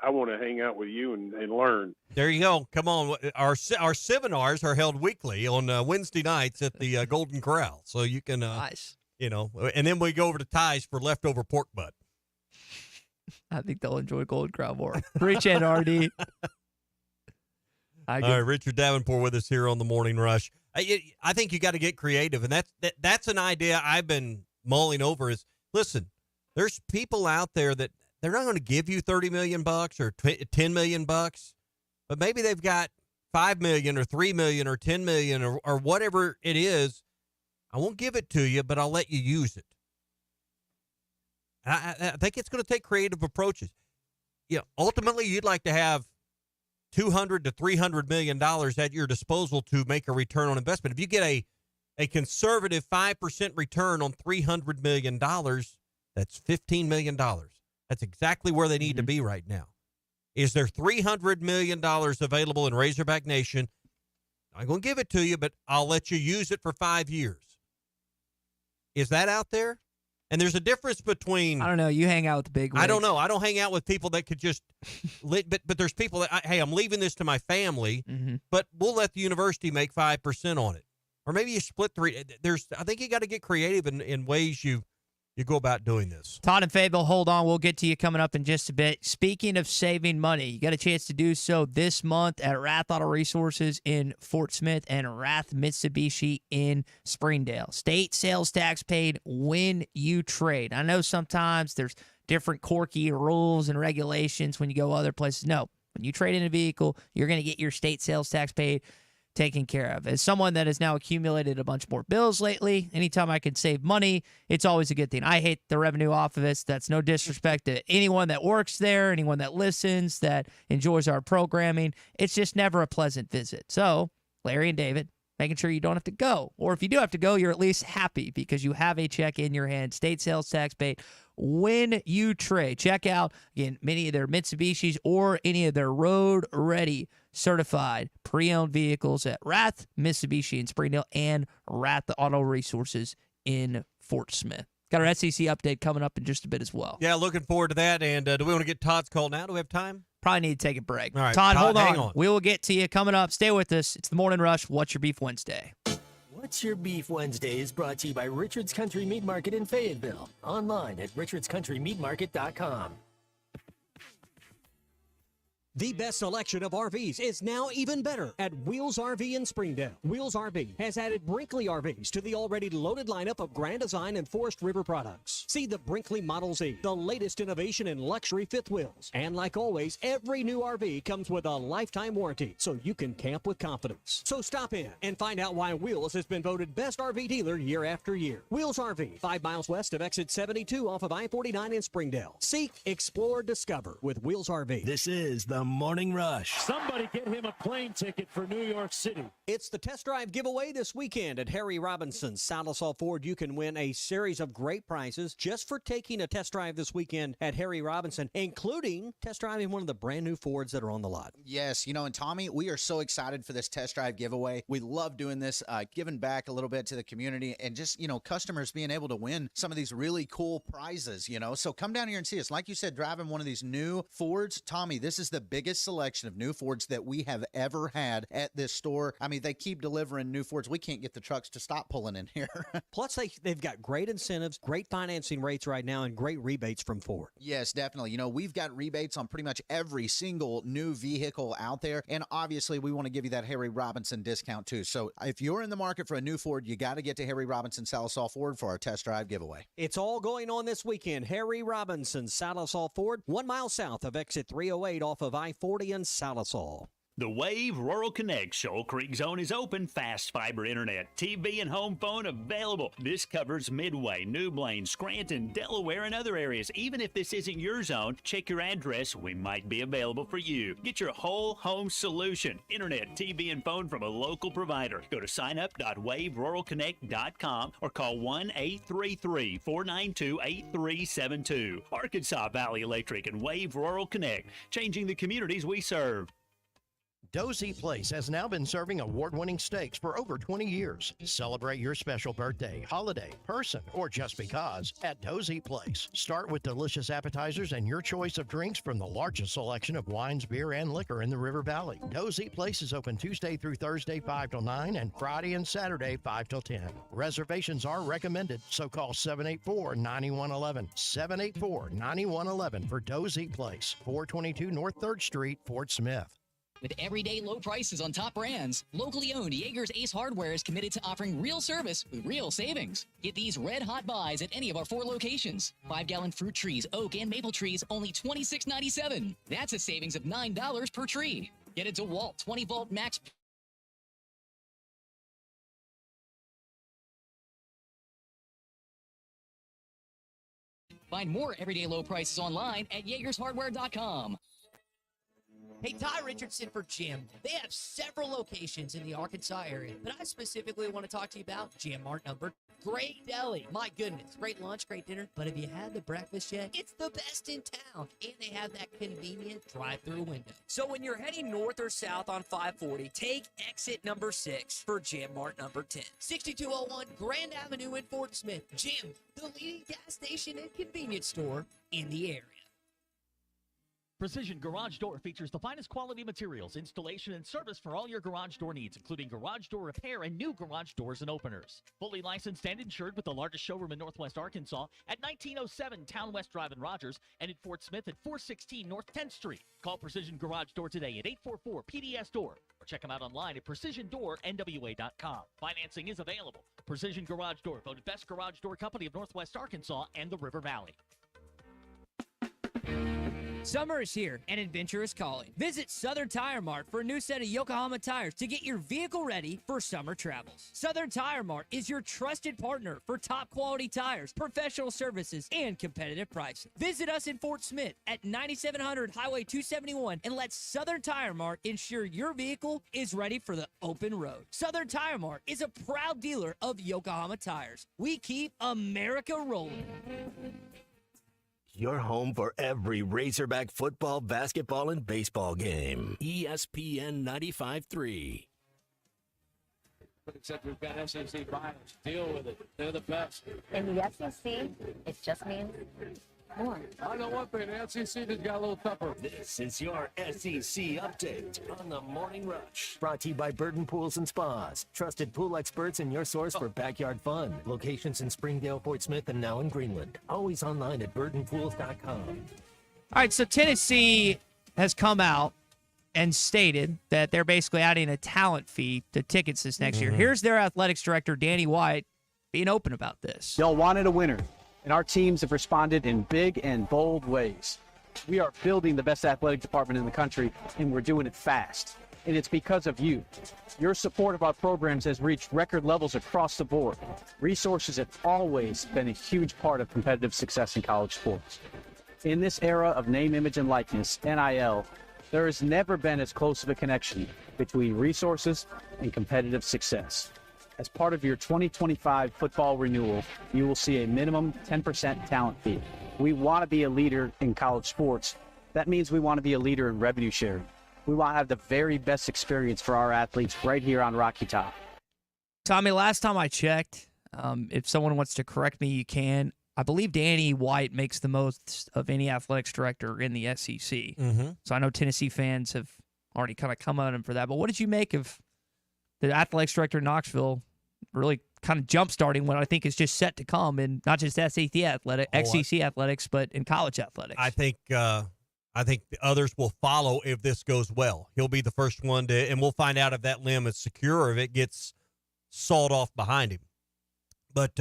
I want to hang out with you and learn. There you go. Come on. Our seminars are held weekly on Wednesday nights at the Golden Corral. So you can, nice. And then we go over to Ty's for leftover pork butt. I think they'll enjoy Golden Corral more. Appreciate it, RD. All right, Richard Davenport with us here on the Morning Rush. I think you got to get creative, and that's an idea I've been mulling over. Is listen, there's people out there that they're not going to give you $30 million or $10 million, but maybe they've got $5 million or $3 million or $10 million or whatever it is. I won't give it to you, but I'll let you use it. I think it's going to take creative approaches. Ultimately, you'd like to have $200 to $300 million at your disposal to make a return on investment. If you get a conservative 5% return on $300 million, that's $15 million. That's exactly where they need to be right now. Is there $300 million available in Razorback Nation? I'm going to give it to you, but I'll let you use it for 5 years. Is that out there? And there's a difference between... I don't know. You hang out with the big wigs. I don't know. I don't hang out with people that could just... but there's people that, hey, I'm leaving this to my family, but we'll let the university make 5% on it. Or maybe you split three. I think you got to get creative in ways you go about doing this. Todd and Fayetteville, hold on. We'll get to you coming up in just a bit. Speaking of saving money, you got a chance to do so this month at Rath Auto Resources in Fort Smith and Rath Mitsubishi in Springdale. State sales tax paid when you trade. I know sometimes there's different quirky rules and regulations when you go other places. No, when you trade in a vehicle, you're going to get your state sales tax paid taken care of. As someone that has now accumulated a bunch more bills lately, anytime I can save money, it's always a good thing. I hate the revenue off of it. That's no disrespect to anyone that works there, anyone that listens, that enjoys our programming. It's just never a pleasant visit. So, Larry and David, making sure you don't have to go. Or if you do have to go, you're at least happy because you have a check in your hand. State sales tax paid when you trade. Check out, again, many of their Mitsubishis or any of their road-ready certified pre-owned vehicles at Rath Mitsubishi in Springdale and Rath Auto Resources in Fort Smith. Got our SEC update coming up in just a bit as well. Yeah, looking forward to that. And do we want to get Todd's call now? Do we have time? Probably need to take a break. All right, Todd, hold hang on. We will get to you coming up. Stay with us. It's the Morning Rush. What's Your Beef Wednesday? What's Your Beef Wednesday is brought to you by Richard's Country Meat Market in Fayetteville. Online at richardscountrymeatmarket.com. The best selection of RVs is now even better at Wheels RV in Springdale. Wheels RV has added Brinkley RVs to the already loaded lineup of Grand Design and Forest River products. See the Brinkley Model Z, the latest innovation in luxury fifth wheels. And like always, every new RV comes with a lifetime warranty, so you can camp with confidence. So stop in and find out why Wheels has been voted best RV dealer year after year. Wheels RV, 5 miles west of exit 72 off of I-49 in Springdale. Seek, explore, discover with Wheels RV. This is the Morning Rush. Somebody get him a plane ticket for New York City. It's the test drive giveaway this weekend at Harry Robinson's Salasol Ford. You can win a series of great prizes just for taking a test drive this weekend at Harry Robinson, including test driving one of the brand new Fords that are on the lot. Yes, and Tommy, we are so excited for this test drive giveaway. We love doing this, giving back a little bit to the community and just, customers being able to win some of these really cool prizes, So come down here and see us. Like you said, driving one of these new Fords. Tommy, this is the biggest selection of new Fords that we have ever had at this store. I mean, they keep delivering new Fords. We can't get the trucks to stop pulling in here. Plus, they've got great incentives, great financing rates right now, and great rebates from Ford. Yes, definitely. We've got rebates on pretty much every single new vehicle out there. And obviously, we want to give you that Harry Robinson discount too. So if you're in the market for a new Ford, you got to get to Harry Robinson Salasol Ford for our test drive giveaway. It's all going on this weekend. Harry Robinson Salasol Ford, 1 mile south of exit 308 off of I-40 in Salasol. The Wave Rural Connect Shoal Creek Zone is open. Fast fiber internet, TV, and home phone available. This covers Midway, New Blaine, Scranton, Delaware, and other areas. Even if this isn't your zone, check your address. We might be available for you. Get your whole home solution. Internet, TV, and phone from a local provider. Go to signup.waveruralconnect.com or call 1-833-492-8372. Arkansas Valley Electric and Wave Rural Connect, changing the communities we serve. Dozy Place has now been serving award-winning steaks for over 20 years. Celebrate your special birthday, holiday, person, or just because at Dozy Place. Start with delicious appetizers and your choice of drinks from the largest selection of wines, beer, and liquor in the River Valley. Dozy Place is open Tuesday through Thursday 5 till 9 and Friday and Saturday 5 till 10. Reservations are recommended, so call 784-9111. 784-9111 for Dozy Place, 422 North 3rd Street, Fort Smith. With everyday low prices on top brands, locally owned Yeager's Ace Hardware is committed to offering real service with real savings. Get these red-hot buys at any of our 4 locations. 5-gallon fruit trees, oak, and maple trees, only $26.97. That's a savings of $9 per tree. Get a DeWalt 20-volt max. Find more everyday low prices online at YeagersHardware.com. Hey, Ty Richardson for Jim. They have several locations in the Arkansas area, but I specifically want to talk to you about Jim Mart number. Great deli. My goodness. Great lunch, great dinner. But have you had the breakfast yet? It's the best in town. And they have that convenient drive-through window. So when you're heading north or south on 540, take exit number 6 for Jim Mart number 10. 6201 Grand Avenue in Fort Smith. Jim, the leading gas station and convenience store in the area. Precision Garage Door features the finest quality materials, installation, and service for all your garage door needs, including garage door repair and new garage doors and openers. Fully licensed and insured with the largest showroom in Northwest Arkansas at 1907 Town West Drive in Rogers and in Fort Smith at 416 North 10th Street. Call Precision Garage Door today at 844-PDS-DOOR or check them out online at PrecisionDoorNWA.com. Financing is available. Precision Garage Door, voted best garage door company of Northwest Arkansas and the River Valley. Summer is here and adventure is calling. Visit Southern Tire Mart for a new set of Yokohama tires to get your vehicle ready for summer travels. Southern Tire Mart is your trusted partner for top quality tires, professional services, and competitive pricing. Visit us in Fort Smith at 9700 Highway 271 and let Southern Tire Mart ensure your vehicle is ready for the open road. Southern Tire Mart is a proud dealer of Yokohama tires. We keep America rolling. Your home for every Razorback football, basketball, and baseball game. ESPN 95.3. Except we've got SEC finals. Deal with it. They're the best. In the SEC, it just means more. I know one thing. The SEC just got a little tougher. This is your SEC update on the Morning Rush. Brought to you by Burton Pools and Spas. Trusted pool experts and your source for backyard fun. Locations in Springdale, Fort Smith, and now in Greenland. Always online at burtonpools.com. All right, so Tennessee has come out and stated that they're basically adding a talent fee to tickets this next year. Here's their athletics director, Danny White, being open about this. Y'all wanted a winner, and our teams have responded in big and bold ways. We are building the best athletic department in the country, and we're doing it fast. And it's because of you. Your support of our programs has reached record levels across the board. Resources have always been a huge part of competitive success in college sports. In this era of name, image, and likeness, NIL, there has never been as close of a connection between resources and competitive success. As part of your 2025 football renewal, you will see a minimum 10% talent fee. We want to be a leader in college sports. That means we want to be a leader in revenue sharing. We want to have the very best experience for our athletes right here on Rocky Top. Tommy, last time I checked, if someone wants to correct me, you can. I believe Danny White makes the most of any athletics director in the SEC. So I know Tennessee fans have already kind of come on him for that. But what did you make of the athletics director in Knoxville really kind of jump-starting what I think is just set to come in not just SEC athletics, but in college athletics? I think the others will follow if this goes well. He'll be the first one to, and we'll find out if that limb is secure or if it gets sawed off behind him. But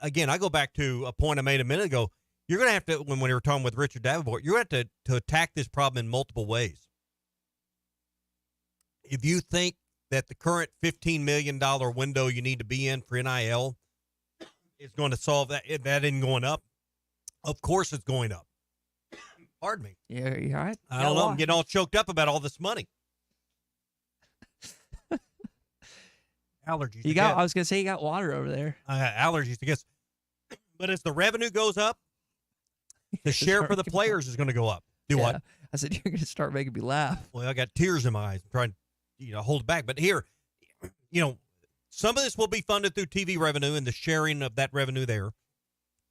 again, I go back to a point I made a minute ago. You're going to have to, when we were talking with Richard Davenport, you're going to have to attack this problem in multiple ways. if you think that the current $15 million window you need to be in for NIL is going to solve that, if that isn't going up, of course it's going up. Pardon me. Yeah, you all right? I don't know. I'm getting all choked up about all this money. Allergies. I was going to say you got water over there. I got allergies, I guess. But as the revenue goes up, the share for the players is going to go up. Do what? I said, you're going to start making me laugh. Well, I got tears in my eyes. I'm trying to hold it back. But here, some of this will be funded through TV revenue and the sharing of that revenue there.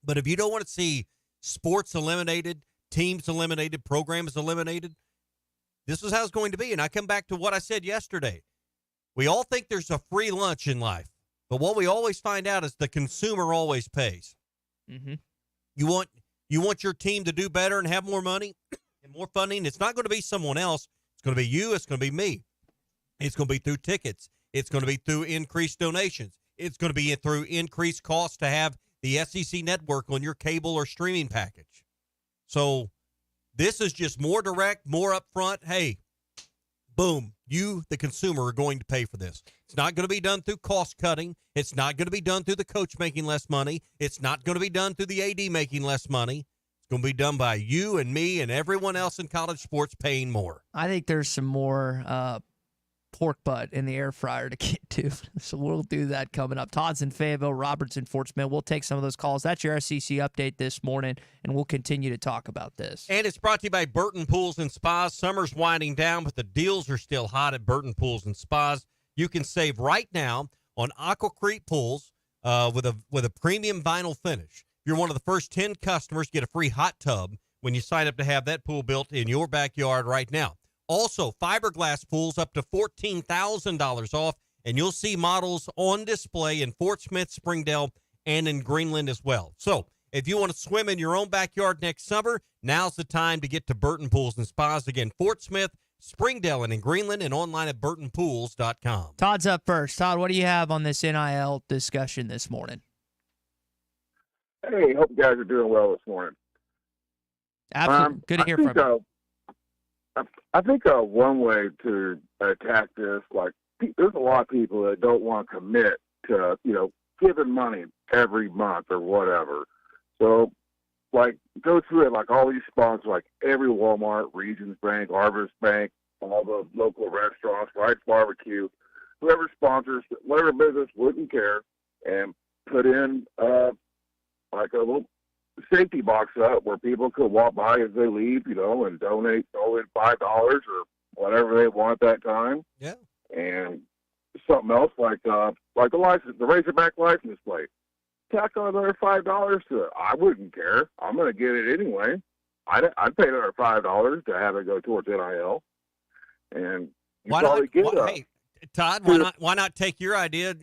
But if you don't want to see sports eliminated, teams eliminated, programs eliminated, this is how it's going to be. And I come back to what I said yesterday. We all think there's a free lunch in life. But what we always find out is the consumer always pays. Mm-hmm. You want your team to do better and have more money and more funding. It's not going to be someone else. It's going to be you. It's going to be me. It's going to be through tickets. It's going to be through increased donations. It's going to be through increased costs to have the SEC network on your cable or streaming package. So this is just more direct, more upfront. Hey, boom, you, the consumer, are going to pay for this. It's not going to be done through cost cutting. It's not going to be done through the coach making less money. It's not going to be done through the AD making less money. It's going to be done by you and me and everyone else in college sports paying more. I think there's some more pork butt in the air fryer to get to. So we'll do that coming up. Todd's in Fayetteville, Robert's in Fort Smith. We'll take some of those calls. That's your SEC update this morning, and we'll continue to talk about this. And it's brought to you by Burton Pools and Spas. Summer's winding down, but the deals are still hot at Burton Pools and Spas. You can save right now on Aquacrete pools with a premium vinyl finish. If you're one of the first 10 customers, get a free hot tub when you sign up to have that pool built in your backyard right now. Also, fiberglass pools up to $14,000 off, and you'll see models on display in Fort Smith, Springdale, and in Greenland as well. So if you want to swim in your own backyard next summer, now's the time to get to Burton Pools and Spas. Again, Fort Smith, Springdale, and in Greenland, and online at burtonpools.com. Todd's up first. Todd, what do you have on this NIL discussion this morning? Hey, hope you guys are doing well this morning. Absolutely. Good to hear from you. I think one way to attack this, like, there's a lot of people that don't want to commit to, giving money every month or whatever. So, like, go through it, like all these sponsors, like every Walmart, Regions Bank, Harvest Bank, all the local restaurants, Wright's Barbecue, whoever sponsors, whatever business wouldn't care, and put in like a little safety box up where people could walk by as they leave, and donate $5 or whatever they want at that time. Yeah. And something else like the license, the Razorback license plate. Tack on another $5 to it. I wouldn't care. I'm going to get it anyway. I'd pay another $5 to have it go towards NIL. And hey, Todd, why not take your idea,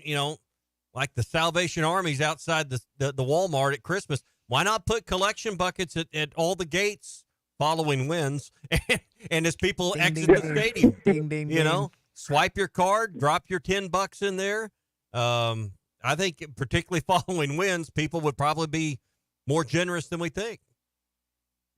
like the Salvation Army's outside the Walmart at Christmas? Why not put collection buckets at all the gates following wins, and as people exit the stadium, ding. Swipe your card, drop your $10 in there. I think particularly following wins, people would probably be more generous than we think.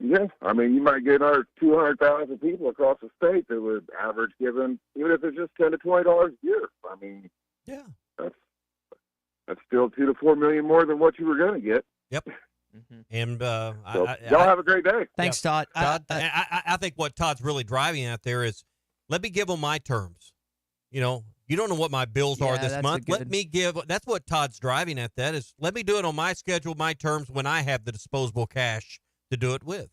Yeah, I mean, you might get another 200,000 people across the state that would average giving, even if it's just $10 to $20 a year. I mean, yeah, that's still $2 to $4 million more than what you were going to get. Yep. And y'all have a great day. Thanks, Todd. Todd, I think what Todd's really driving at there is, let me give them my terms. You don't know what my bills are this month. Let me give. That's what Todd's driving at. That is, let me do it on my schedule, my terms, when I have the disposable cash to do it with.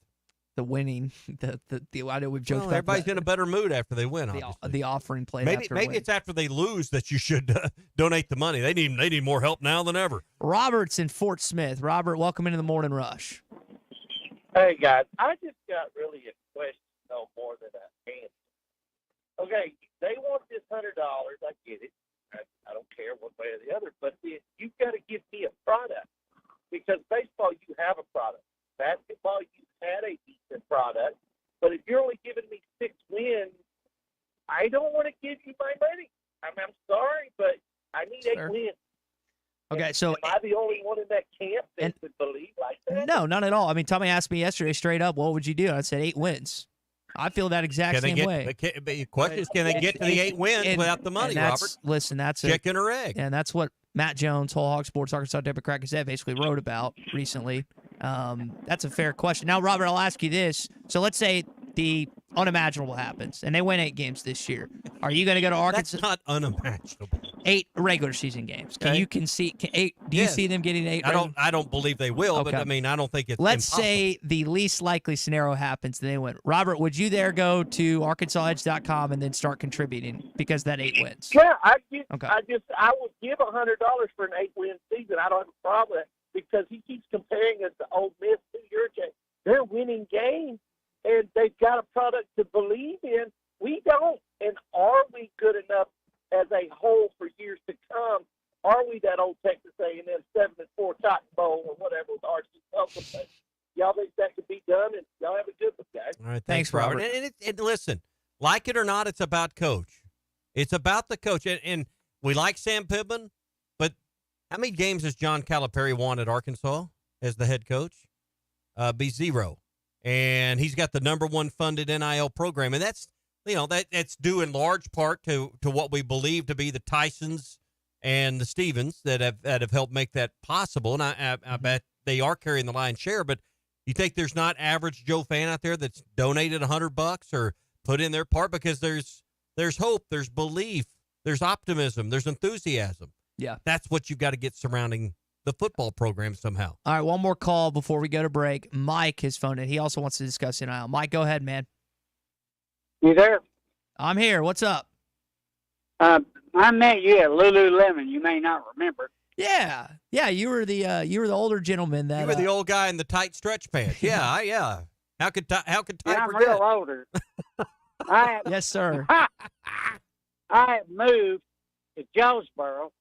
The winning, I know we've joked about everybody's in a better mood after they win. The offering play. Maybe it's after they lose that you should donate the money. They need more help now than ever. Robert's in Fort Smith. Robert, welcome into the Morning Rush. Hey guys, I just got really a question, no more than an answer. Okay, they want this $100. I get it. I don't care one way or the other, but you've got to give me a product, because baseball, you have a product. Basketball, you had a decent product, but if you're only giving me 6 wins, I don't want to give you my money. I'm sorry, but I need 8 wins. Okay, so am I the only one in that camp that would believe like that? No, not at all. I mean, Tommy asked me yesterday straight up, what would you do? And I said 8 wins. I feel that exact same way. The question is, can they get to the 8 wins without the money, Robert? Listen, that's chicken or egg. And that's what Matt Jones, Whole Hog Sports, Arkansas Democrat Gazette, basically wrote about recently. That's a fair question. Now, Robert, I'll ask you this. So let's say the unimaginable happens, and they win 8 games this year. Are you going to go to Arkansas? That's not unimaginable. 8 regular season games. Okay. Do you see them getting 8? I don't believe they will, Okay. but I mean, I don't think it's Let's impossible. say the least likely scenario happens and they win. Robert, would you there go to ArkansasEdge.com and then start contributing because of that 8 wins? Yeah, Okay. I would give $100 for an 8-win season. I don't have a problem with that because he keeps comparing us to Ole Miss 2 years ago. They're winning games and they've got a product to believe in. We don't. And are we good enough as a whole for years to come? Are we that old Texas A&M 7-4 Cotton Bowl or whatever with R.C. Oklahoma? Y'all think that could be done? And y'all have a good one, guys. All right, thanks, Robert. And listen, like it or not, it's about coach. It's about the coach. And we like Sam Pittman, but how many games has John Calipari won at Arkansas as the head coach? Be 0. And he's got the #1 funded NIL program. And that's, that's due in large part to what we believe to be the Tysons and the Stevens that have helped make that possible. And I bet they are carrying the lion's share. But you think there's not average Joe fan out there that's donated $100 or put in their part? Because there's hope, there's belief, there's optimism, there's enthusiasm. Yeah. That's what you've got to get surrounding the football program somehow. All right, one more call before we go to break. Mike has phoned in. He also wants to discuss NIL. Mike, go ahead, man. You there? I'm here. What's up? I met you at Lululemon. You may not remember. Yeah, you were the older gentleman that You were the old guy in the tight stretch pants. Yeah, yeah. How could Ty I'm forget? real older. Yes, sir. I have moved to Jonesboro,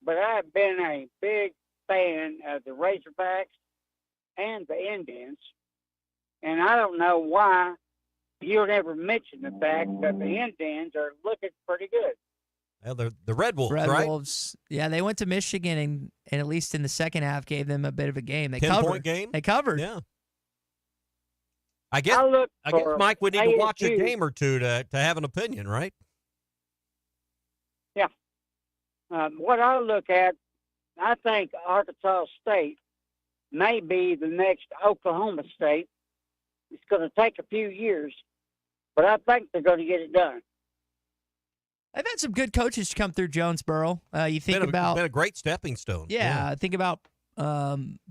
but I've been a big fan of the Razorbacks and the Indians, and I don't know why you never mention the fact that the Indians are looking pretty good. Well, they're the Red Wolves, Red right? Wolves. Yeah, they went to Michigan and at least in the second half gave them a bit of a game. They 10-point covered. game? They covered. Yeah. I guess Mike would need to watch a game or two to have an opinion, right? Yeah. What I look at, I think Arkansas State may be the next Oklahoma State. It's going to take a few years, but I think they're going to get it done. They've had some good coaches come through Jonesboro. You think been about a great stepping stone. Yeah, think about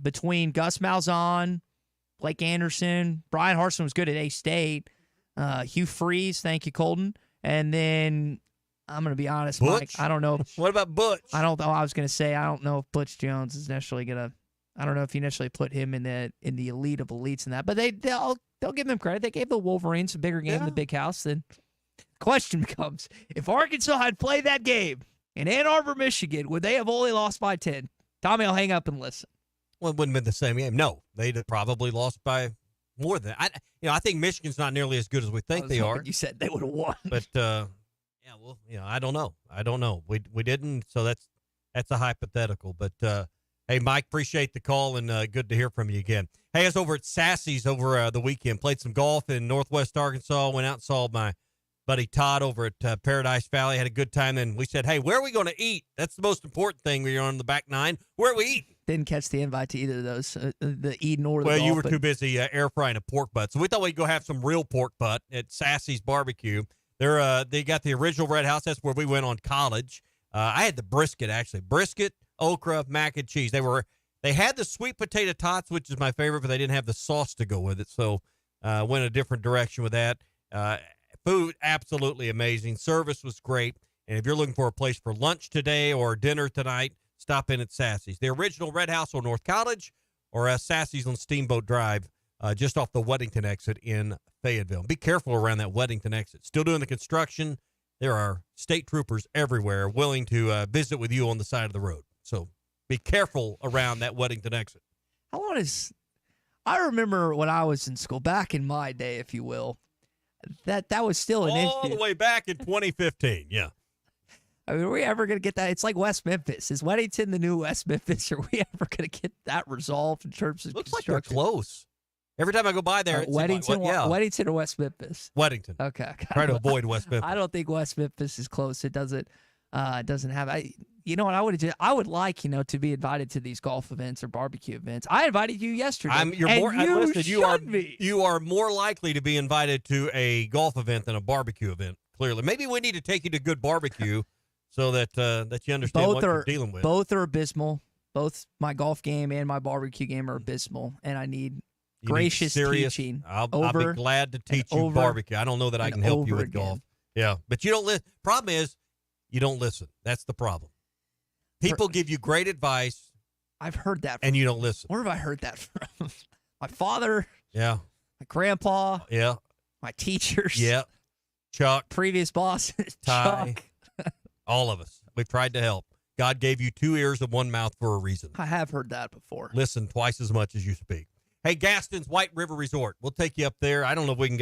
between Gus Malzahn, Blake Anderson, Brian Harsin was good at A-State, Hugh Freeze, thank you, Colton, and then I'm going to be honest, Butch? Mike, I don't know. What about Butch? I don't know. I was going to say I don't know if Butch Jones is necessarily going to. I don't know if you necessarily put him in the elite of elites in that, but they'll give them credit. They gave the Wolverines a bigger game in the Big House. Then the question becomes: if Arkansas had played that game in Ann Arbor, Michigan, would they have only lost by 10? Tommy, I'll hang up and listen. Well, it wouldn't have been the same game. No, they'd have probably lost by more than that. I think Michigan's not nearly as good as we think they are. You said they would have won, but I don't know. We didn't, so that's a hypothetical. But hey, Mike, appreciate the call and good to hear from you again. Hey, I was over at Sassy's over the weekend. Played some golf in Northwest Arkansas. Went out and saw my buddy Todd over at Paradise Valley. Had a good time. Then we said, hey, where are we going to eat? That's the most important thing when you're on the back nine. Where are we eating? Didn't catch the invite to either of those, the Eden or the Well, golf, you were too busy air frying a pork butt. So we thought we'd go have some real pork butt at Sassy's Barbecue. They got the original Red House. That's where we went on college. I had the brisket, actually. Brisket, okra, mac and cheese. They had the sweet potato tots, which is my favorite, but they didn't have the sauce to go with it. So went a different direction with that. Food, absolutely amazing. Service was great. And if you're looking for a place for lunch today or dinner tonight, stop in at Sassy's. The original Red House on North College or Sassy's on Steamboat Drive, just off the Weddington exit in Fayetteville. Be careful around that Weddington exit. Still doing the construction. There are state troopers everywhere willing to visit with you on the side of the road. So be careful around that Weddington exit. How long is? I remember when I was in school, back in my day, if you will, that was still an issue. All the way back in 2015, yeah. I mean, are we ever going to get that? It's like West Memphis. Is Weddington the new West Memphis? Are we ever going to get that resolved in terms of Looks like construction? they're close. Every time I go by there, it's Weddington, yeah. Weddington or West Memphis? Weddington. Okay. Try to avoid West Memphis. I don't think West Memphis is close. It doesn't have. You know what I would do? I would like to be invited to these golf events or barbecue events. I invited you yesterday. You are more likely to be invited to a golf event than a barbecue event. Clearly, maybe we need to take you to good barbecue so that you understand what you're dealing with. Both are abysmal. Both my golf game and my barbecue game are abysmal, and I need gracious teaching. I'll be glad to teach you barbecue. I don't know that I can help you with golf. Yeah, but you don't listen. Problem is, you don't listen. That's the problem. People give you great advice. I've heard that. And you don't listen. Where have I heard that from? My father. Yeah. My grandpa. Yeah. My teachers. Yeah. Chuck. Previous boss. Ty. Chuck. All of us. We've tried to help. God gave you 2 ears and 1 mouth for a reason. I have heard that before. Listen twice as much as you speak. Hey, Gaston's White River Resort. We'll take you up there. I don't know if we can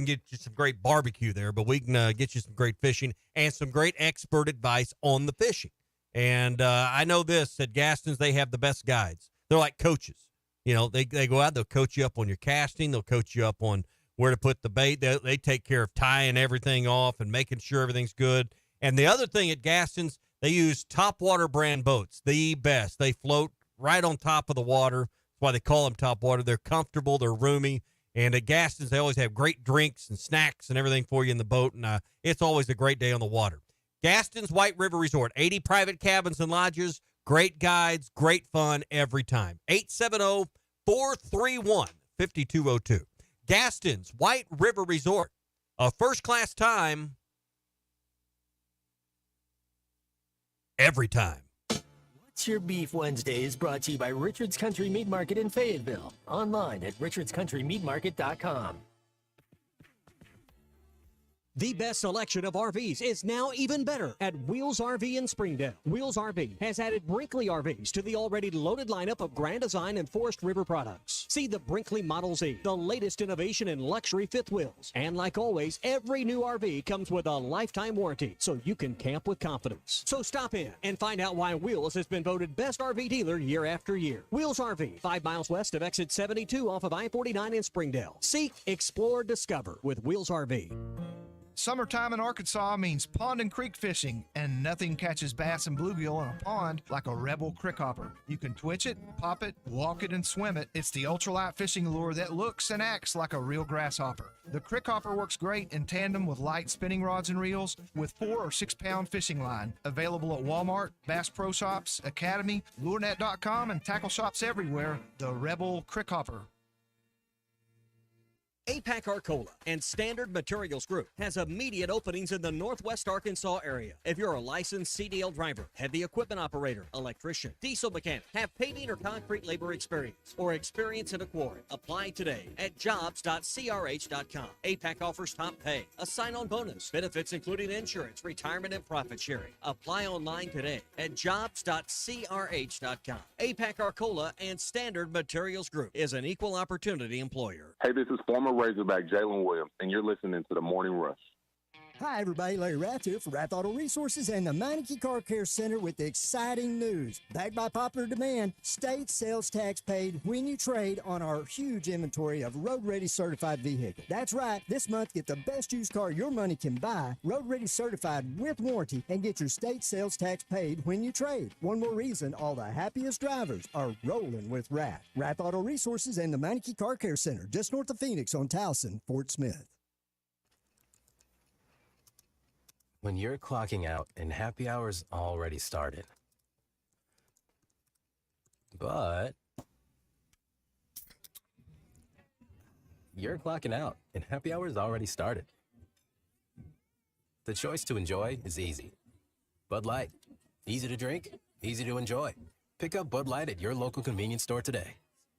get you some great barbecue there, but we can get you some great fishing and some great expert advice on the fishing. And I know this, at Gaston's, they have the best guides. They're like coaches. They go out, they'll coach you up on your casting. They'll coach you up on where to put the bait. They take care of tying everything off and making sure everything's good. And the other thing at Gaston's, they use Topwater brand boats, the best. They float right on top of the water. That's why they call them Topwater. They're comfortable. They're roomy. And at Gaston's, they always have great drinks and snacks and everything for you in the boat. And it's always a great day on the water. Gaston's White River Resort, 80 private cabins and lodges, great guides, great fun every time. 870-431-5202. Gaston's White River Resort, a first-class time every time. What's Your Beef Wednesday is brought to you by Richard's Country Meat Market in Fayetteville. Online at richardscountrymeatmarket.com. The best selection of RVs is now even better at Wheels RV in Springdale. Wheels RV has added Brinkley RVs to the already loaded lineup of Grand Design and Forest River products. See the Brinkley Model Z, the latest innovation in luxury fifth wheels. And like always, every new RV comes with a lifetime warranty, so you can camp with confidence. So stop in and find out why Wheels has been voted best RV dealer year after year. Wheels RV, 5 miles west of exit 72 off of I-49 in Springdale. Seek, explore, discover with Wheels RV. Summertime in Arkansas means pond and creek fishing, and nothing catches bass and bluegill in a pond like a Rebel crickhopper. You can twitch it, pop it, walk it, and swim it. It's the ultralight fishing lure that looks and acts like a real grasshopper. The crickhopper works great in tandem with light spinning rods and reels with 4 or 6 pound fishing line. Available at Walmart, Bass Pro Shops, Academy, LureNet.com, and tackle shops everywhere. The Rebel crickhopper. APAC Arcola and Standard Materials Group has immediate openings in the Northwest Arkansas area. If you're a licensed CDL driver, heavy equipment operator, electrician, diesel mechanic, have paving or concrete labor experience, or experience in a quarry, apply today at jobs.crh.com. APAC offers top pay, a sign-on bonus, benefits including insurance, retirement, and profit sharing. Apply online today at jobs.crh.com. APAC Arcola and Standard Materials Group is an equal opportunity employer. Hey, this is former Razorback Jalen Williams, and you're listening to The Morning Rush. Hi, everybody. Larry Rath here for Rath Auto Resources and the Meineke Car Care Center with the exciting news. Backed by popular demand, state sales tax paid when you trade on our huge inventory of road-ready certified vehicles. That's right. This month, get the best used car your money can buy, road-ready certified with warranty, and get your state sales tax paid when you trade. One more reason all the happiest drivers are rolling with Rath. Rath Auto Resources and the Meineke Car Care Center, just north of Phoenix on Towson, Fort Smith. When you're clocking out and happy hour's already started. But you're clocking out and happy hour's already started. The choice to enjoy is easy. Bud Light. Easy to drink, easy to enjoy. Pick up Bud Light at your local convenience store today.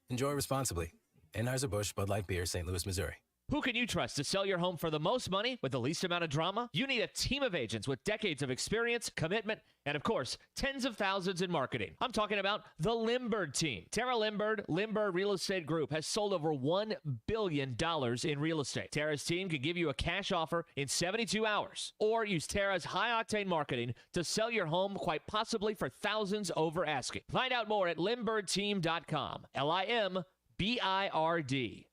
Enjoy responsibly. Anheuser-Busch Bud Light Beer, St. Louis, Missouri. Who can you trust to sell your home for the most money with the least amount of drama? You need a team of agents with decades of experience, commitment, and of course, tens of thousands in marketing. I'm talking about the Limbird team. Tara Limbird Real Estate Group has sold over $1 billion in real estate. Tara's team can give you a cash offer in 72 hours or use Tara's high-octane marketing to sell your home quite possibly for thousands over asking. Find out more at limbirdteam.com. BIRD.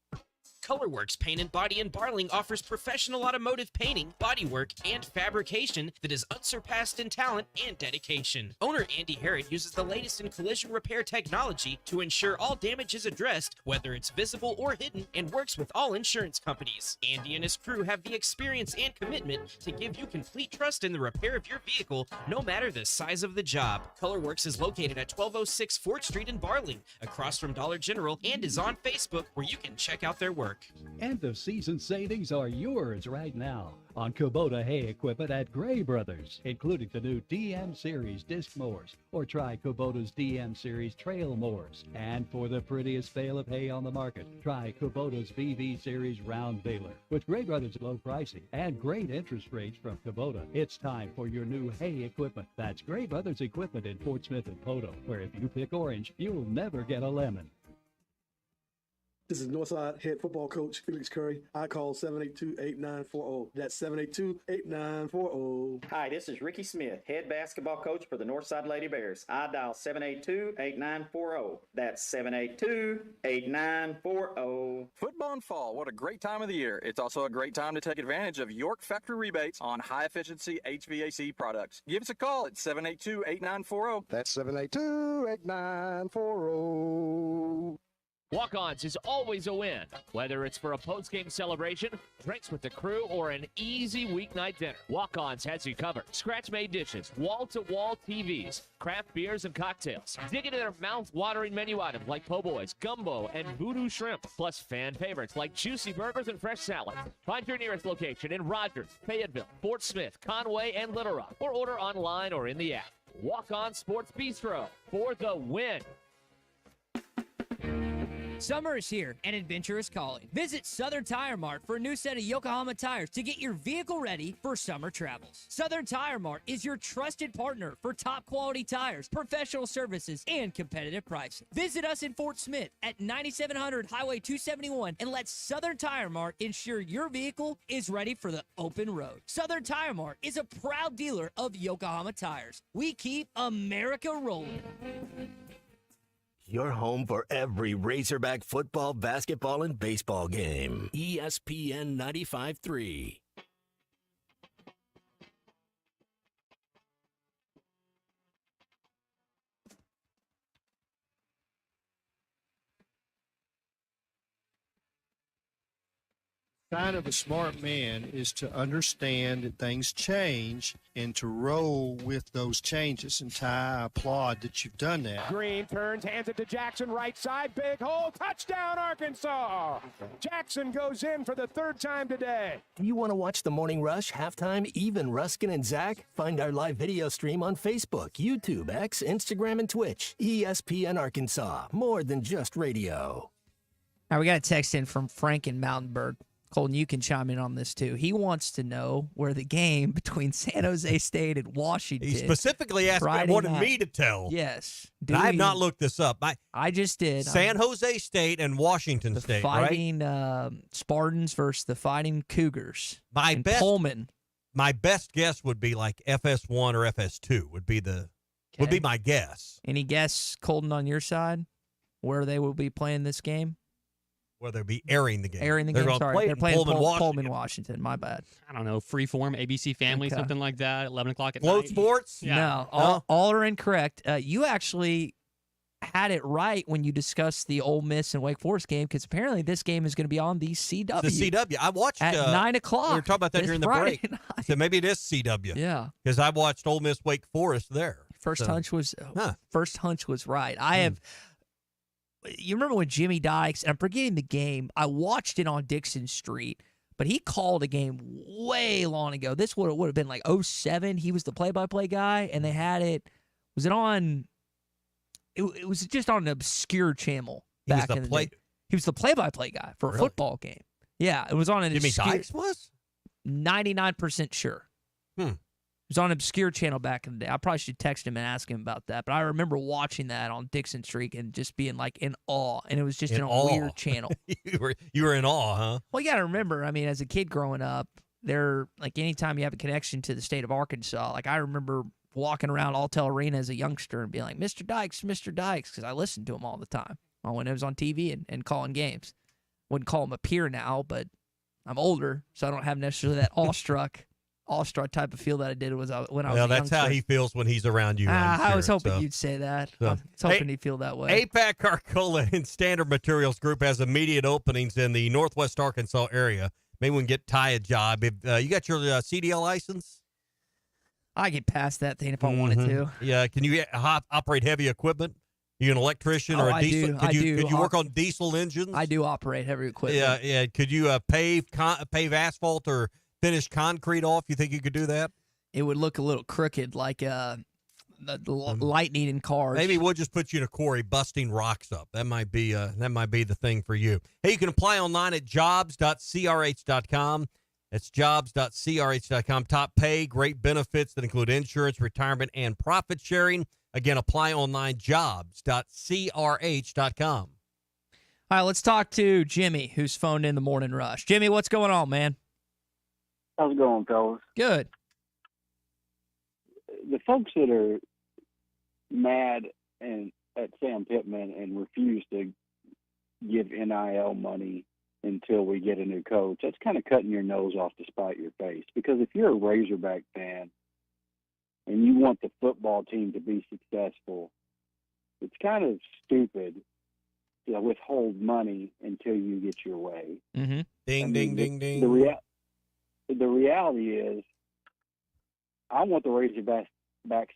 Colorworks Paint and Body in Barling offers professional automotive painting, bodywork, and fabrication that is unsurpassed in talent and dedication. Owner Andy Harrod uses the latest in collision repair technology to ensure all damage is addressed, whether it's visible or hidden, and works with all insurance companies. Andy and his crew have the experience and commitment to give you complete trust in the repair of your vehicle, no matter the size of the job. Colorworks is located at 1206 4th Street in Barling, across from Dollar General, and is on Facebook, where you can check out their work. End of season savings are yours right now on Kubota hay equipment at Gray Brothers, including the new DM Series disc mowers, or try Kubota's DM Series trail mowers. And for the prettiest bale of hay on the market, try Kubota's VV Series round baler. With Gray Brothers' low pricing and great interest rates from Kubota, it's time for your new hay equipment. That's Gray Brothers Equipment in Fort Smith and Poto, where if you pick orange, you'll never get a lemon. This is Northside head football coach Felix Curry. I call 782-8940. That's 782-8940. Hi, this is Ricky Smith, head basketball coach for the Northside Lady Bears. I dial 782-8940. That's 782-8940. Football and fall, what a great time of the year. It's also a great time to take advantage of York factory rebates on high-efficiency HVAC products. Give us a call at 782-8940. That's 782-8940. Walk-Ons is always a win, whether it's for a post-game celebration, drinks with the crew, or an easy weeknight dinner. Walk-Ons has you covered. Scratch-made dishes, wall-to-wall TVs, craft beers and cocktails. Dig into their mouth-watering menu items like po' boys, gumbo, and voodoo shrimp, plus fan favorites like juicy burgers and fresh salads. Find your nearest location in Rogers, Fayetteville, Fort Smith, Conway, and Little Rock, or order online or in the app. Walk-On Sports Bistro for the win. Summer is here and adventure is calling. Visit Southern Tire Mart for a new set of Yokohama tires to get your vehicle ready for summer travels. Southern Tire Mart is your trusted partner for top quality tires, professional services, and competitive pricing. Visit us in Fort Smith at 9700 Highway 271 and let Southern Tire Mart ensure your vehicle is ready for the open road. Southern Tire Mart is a proud dealer of Yokohama tires. We keep America rolling. Your home for every Razorback football, basketball, and baseball game. ESPN 95.3. Sign of a smart man is to understand that things change and to roll with those changes. And Ty, I applaud that you've done that. Green turns, hands it to Jackson, right side, big hole, touchdown Arkansas! Jackson goes in for the third time today. Do you want to watch the Morning Rush, Halftime, Even, Ruskin, and Zach? Find our live video stream on Facebook, YouTube, X, Instagram, and Twitch. ESPN Arkansas, more than just radio. Now we got a text in from Frank in Mountainburg. Colton, you can chime in on this too. He wants to know where the game between San Jose State and Washington. He specifically asked me, wanted me to tell. Yes. I have not looked this up. I just did. San Jose State and Washington State, Fighting Spartans versus the Fighting Cougars. Pullman. My best guess would be like FS1 or FS2 would be my guess. Any guess, Colton, on your side, where they will be playing this game? Where they'll be airing the game. They're playing Pullman, Washington. My bad. I don't know. Freeform, ABC Family, something like that. 11 o'clock at Float night. Sports? Yeah. No, all are incorrect. You actually had it right when you discussed the Ole Miss and Wake Forest game, because apparently this game is going to be on the CW. The CW. I watched at 9 o'clock. We were talking about that during the break. So maybe it is CW. Yeah. Because I watched Ole Miss Wake Forest there. First hunch was right. I have. You remember when Jimmy Dykes, and I'm forgetting the game, I watched it on Dixon Street, but he called a game way long ago. This would have been like 07. He was the play-by-play guy, and they had it. Was it on? It was just on an obscure channel back in the day. He was the play-by-play guy for a football game. Yeah, it was on an Jimmy obscure. Dykes was? 99% sure. It was on an obscure channel back in the day. I probably should text him and ask him about that. But I remember watching that on Dixon Street and just being like in awe. And it was just in a weird channel. You were in awe, huh? Well, you got to remember, I mean, as a kid growing up, anytime you have a connection to the state of Arkansas, like I remember walking around Alltel Arena as a youngster and being like, Mr. Dykes, because I listened to him all the time when it was on TV and calling games. Wouldn't call him a peer now, but I'm older, so I don't have necessarily that awestruck type of feel that I did when I was a Well, that's how he feels when he's around you. I was hoping you'd say that. I was hoping he'd feel that way. APAC Arcola and Standard Materials Group has immediate openings in the Northwest Arkansas area. Maybe we can get Ty a job. If you got your CDL license? I get past that thing if I wanted to. Yeah. Can you operate heavy equipment? You an electrician or a diesel? Could you work on diesel engines? I do operate heavy equipment. Yeah, yeah. Could you pave asphalt or finish concrete off? You think you could do that? It would look a little crooked, like the lightning in cars. Maybe we'll just put you in a quarry busting rocks up. That might be the thing for you. Hey, you can apply online at jobs.crh.com. That's jobs.crh.com. Top pay, great benefits that include insurance, retirement, and profit sharing. Again, apply online, jobs.crh.com. All right, let's talk to Jimmy, who's phoned in the morning rush. Jimmy, what's going on, man? How's it going, fellas? Good. The folks that are mad at Sam Pittman and refuse to give NIL money until we get a new coach, that's kind of cutting your nose off to spite your face. Because if you're a Razorback fan and you want the football team to be successful, it's kind of stupid to withhold money until you get your way. Mm-hmm. Ding, ding, ding. The reality is, I want the Razorbacks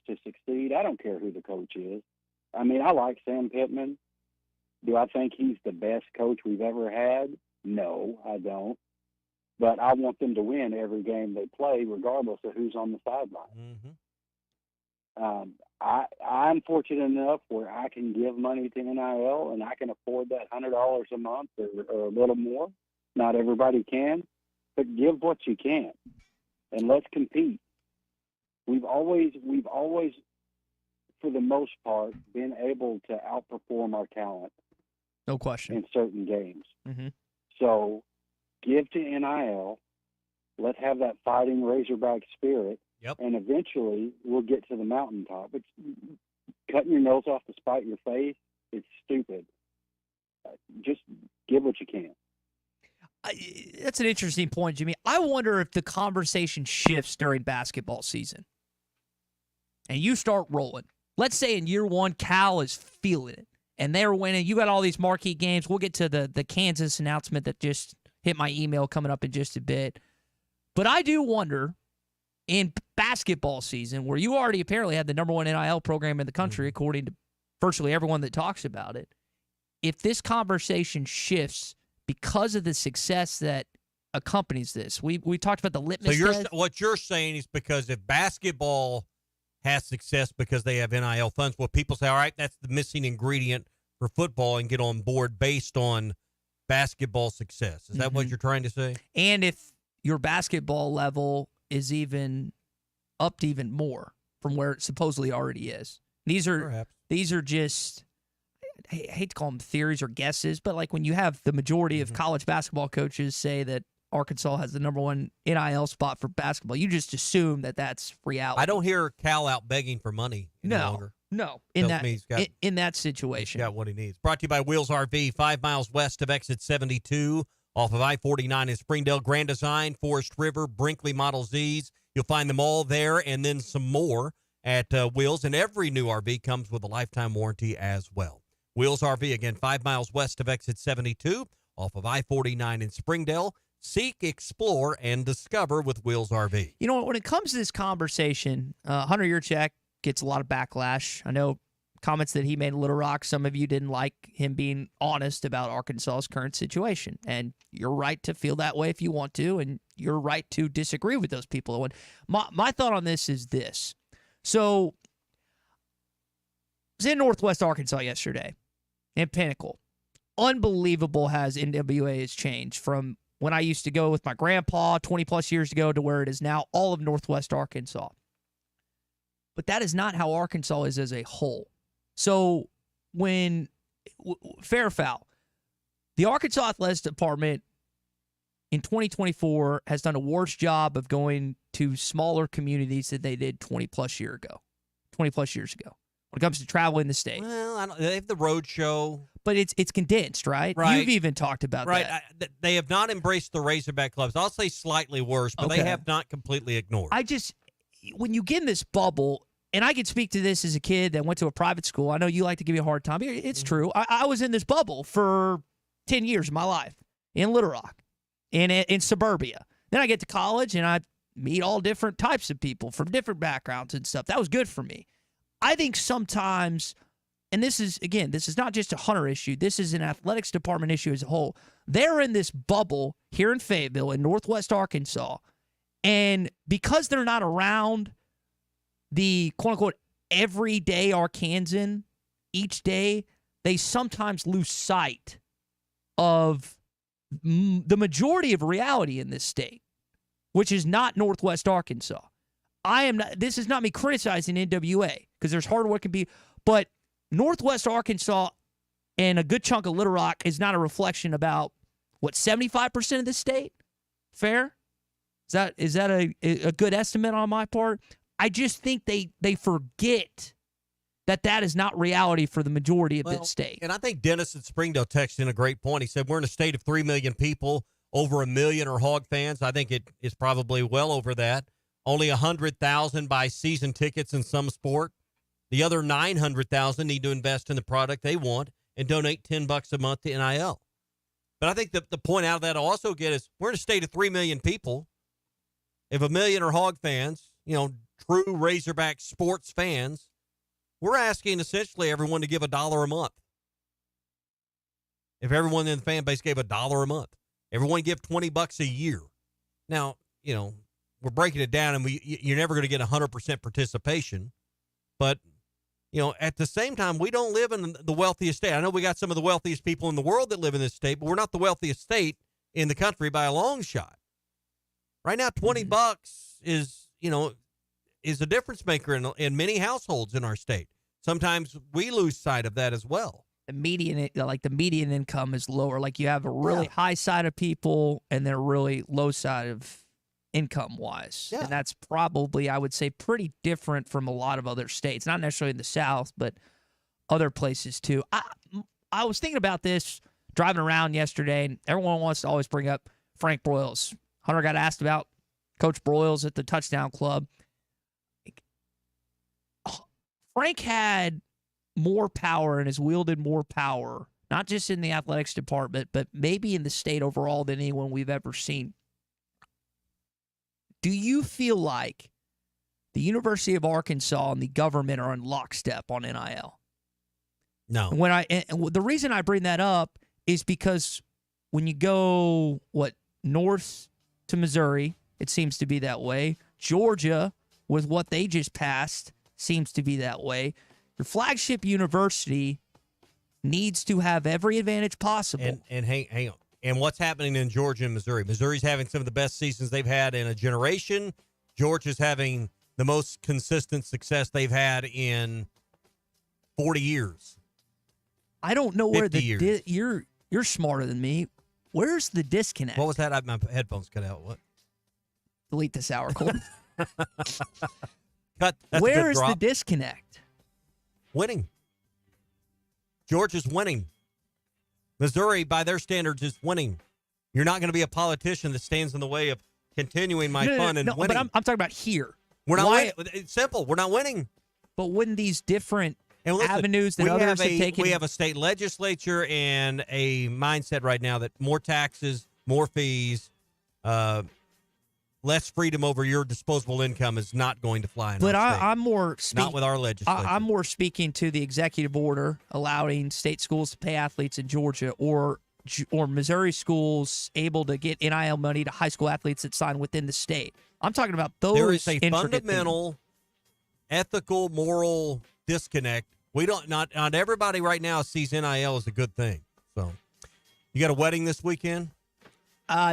to succeed. I don't care who the coach is. I mean, I like Sam Pittman. Do I think he's the best coach we've ever had? No, I don't. But I want them to win every game they play, regardless of who's on the sideline. I'm fortunate enough where I can give money to NIL, and I can afford that $100 a month or a little more. Not everybody can, but give what you can, and let's compete. We've always, for the most part, been able to outperform our talent. No question. In certain games. Mm-hmm. So give to NIL. Let's have that fighting Razorback spirit. Yep. And eventually we'll get to the mountaintop. It's cutting your nose off to spite your face. It's stupid. Just give what you can. That's an interesting point, Jimmy. I wonder if the conversation shifts during basketball season and you start rolling. Let's say in year one, Cal is feeling it and they're winning. You got all these marquee games. We'll get to the Kansas announcement that just hit my email coming up in just a bit. But I do wonder, in basketball season, where you already apparently had the number one NIL program in the country, according to virtually everyone that talks about it, if this conversation shifts because of the success that accompanies this. We talked about the litmus test. What you're saying is because if basketball has success because they have NIL funds, well, people say, all right, that's the missing ingredient for football and get on board based on basketball success. Is that what you're trying to say? And if your basketball level is even upped even more from where it supposedly already is. These are just, I hate to call them theories or guesses, but like when you have the majority of college basketball coaches say that Arkansas has the number one NIL spot for basketball, you just assume that that's reality. I don't hear Cal out begging for money any longer. No, in that situation. He's got what he needs. Brought to you by Wheels RV, 5 miles west of exit 72 off of I-49 in Springdale. Grand Design, Forest River, Brinkley Model Zs. You'll find them all there and then some more at Wheels. And every new RV comes with a lifetime warranty as well. Wheels RV, again, 5 miles west of exit 72 off of I-49 in Springdale. Seek, explore, and discover with Wheels RV. You know, when it comes to this conversation, Hunter Yurchak gets a lot of backlash. I know comments that he made in Little Rock, some of you didn't like him being honest about Arkansas's current situation. And you're right to feel that way if you want to, and you're right to disagree with those people. My thought on this is this. So, I was in Northwest Arkansas yesterday, in Pinnacle. Unbelievable has NWA has changed from when I used to go with my grandpa 20-plus years ago to where it is now all of Northwest Arkansas. But that is not how Arkansas is as a whole. So when fair or foul, the Arkansas Athletics Department in 2024 has done a worse job of going to smaller communities than they did 20-plus years ago. When it comes to traveling the state. Well, they have the road show. but it's condensed, right? Right. You've even talked about that. They have not embraced the Razorback clubs. I'll say slightly worse, but they Okay. have not completely ignored. When you get in this bubble, and I can speak to this as a kid that went to a private school. I know you like to give me a hard time. It's true. I was in this bubble for 10 years of my life in Little Rock, in suburbia. Then I get to college, and I meet all different types of people from different backgrounds and stuff. That was good for me. I think sometimes, and this is not just a Hunter issue. This is an athletics department issue as a whole. They're in this bubble here in Fayetteville in Northwest Arkansas, and because they're not around the quote-unquote everyday Arkansan each day, they sometimes lose sight of the majority of reality in this state, which is not Northwest Arkansas. This is not me criticizing NWA, because there's hard work can be, but Northwest Arkansas and a good chunk of Little Rock is not a reflection about, 75% of the state? Fair? Is that a good estimate on my part? I just think they forget that is not reality for the majority of the state. And I think Dennis in Springdale texted in a great point. He said, we're in a state of 3 million people. Over 1 million are Hog fans. I think it is probably well over that. Only 100,000 buy season tickets in some sport. The other 900,000 need to invest in the product they want and donate $10 a month to NIL. But I think the point out of that I also get is we're in a state of 3 million people. If 1 million are Hog fans, true Razorback sports fans, we're asking essentially everyone to give $1 a month. If everyone in the fan base gave $1 a month, everyone give $20 a year. Now, we're breaking it down, and you're never going to get 100% participation. But, at the same time, we don't live in the wealthiest state. I know we got some of the wealthiest people in the world that live in this state, but we're not the wealthiest state in the country by a long shot. Right now, $20 is a difference maker in many households in our state. Sometimes we lose sight of that as well. The median income is lower. Like you have a really high side of people and then a really low side of income wise. Yeah. And that's probably, I would say, pretty different from a lot of other states. Not necessarily in the South, but other places too. I was thinking about this driving around yesterday, and everyone wants to always bring up Frank Broyles. Hunter got asked about Coach Broyles at the Touchdown Club. Frank had more power and has wielded more power, not just in the athletics department, but maybe in the state overall than anyone we've ever seen. Do you feel like the University of Arkansas and the government are in lockstep on NIL? No. And the reason I bring that up is because when you go, north to Missouri, it seems to be that way. Georgia, with what they just passed, seems to be that way. Your flagship university needs to have every advantage possible. And hang on. And what's happening in Georgia and Missouri? Missouri's having some of the best seasons they've had in a generation. Georgia's having the most consistent success they've had in 40 years. I don't know where you're smarter than me. Where's the disconnect? What was that? My headphones cut out. What? Delete this hour, Cole. Cut. Where is the disconnect? Winning. Georgia's winning. Missouri, by their standards, is winning. You're not going to be a politician that stands in the way of continuing my fun and winning. But I'm talking about here. We're not winning. It's simple. We're not winning. But wouldn't these different avenues that others have taken? We have a state legislature and a mindset right now that more taxes, more fees, less freedom over your disposable income is not going to fly in our state. I'm more not with our legislature. I'm more speaking to the executive order allowing state schools to pay athletes in Georgia or Missouri schools able to get NIL money to high school athletes that sign within the state. I'm talking about those. There is a fundamental ethical, moral disconnect. Not everybody right now sees NIL as a good thing. So, you got a wedding this weekend?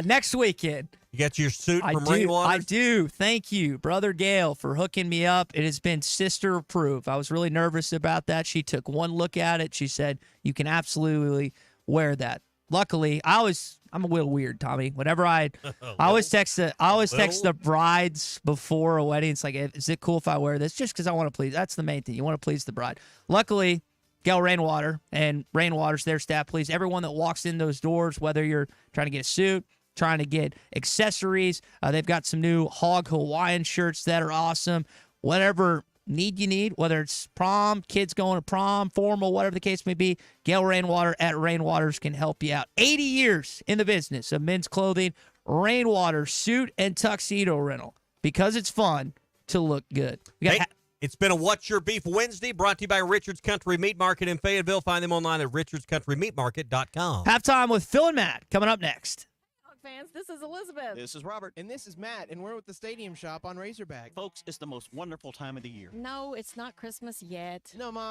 Next weekend. You got your suit from Rainwater? I do. Thank you, Brother Gail, for hooking me up. It has been sister approved. I was really nervous about that. She took one look at it. She said, you can absolutely wear that. Luckily, I'm a little weird, Tommy. Whenever I always text the brides before a wedding. It's like, is it cool if I wear this? Just because I want to please. That's the main thing. You want to please the bride. Luckily, Gale Rainwater, and Rainwater's their staff, please. Everyone that walks in those doors, whether you're trying to get a suit, trying to get accessories, they've got some new Hog Hawaiian shirts that are awesome. Whatever need you need, whether it's prom, kids going to prom, formal, whatever the case may be, Gale Rainwater at Rainwaters can help you out. 80 years in the business of men's clothing. Rainwater suit and tuxedo rental, because it's fun to look good. Hey, it's been a What's Your Beef Wednesday, brought to you by Richard's Country Meat Market in Fayetteville. Find them online at richardscountrymeatmarket.com. Halftime with Phil and Matt coming up next. Fans, this is Elizabeth. This is Robert. And this is Matt, and we're with the Stadium Shop on Razorback. Folks, it's the most wonderful time of the year. No, it's not Christmas yet. No, Mom.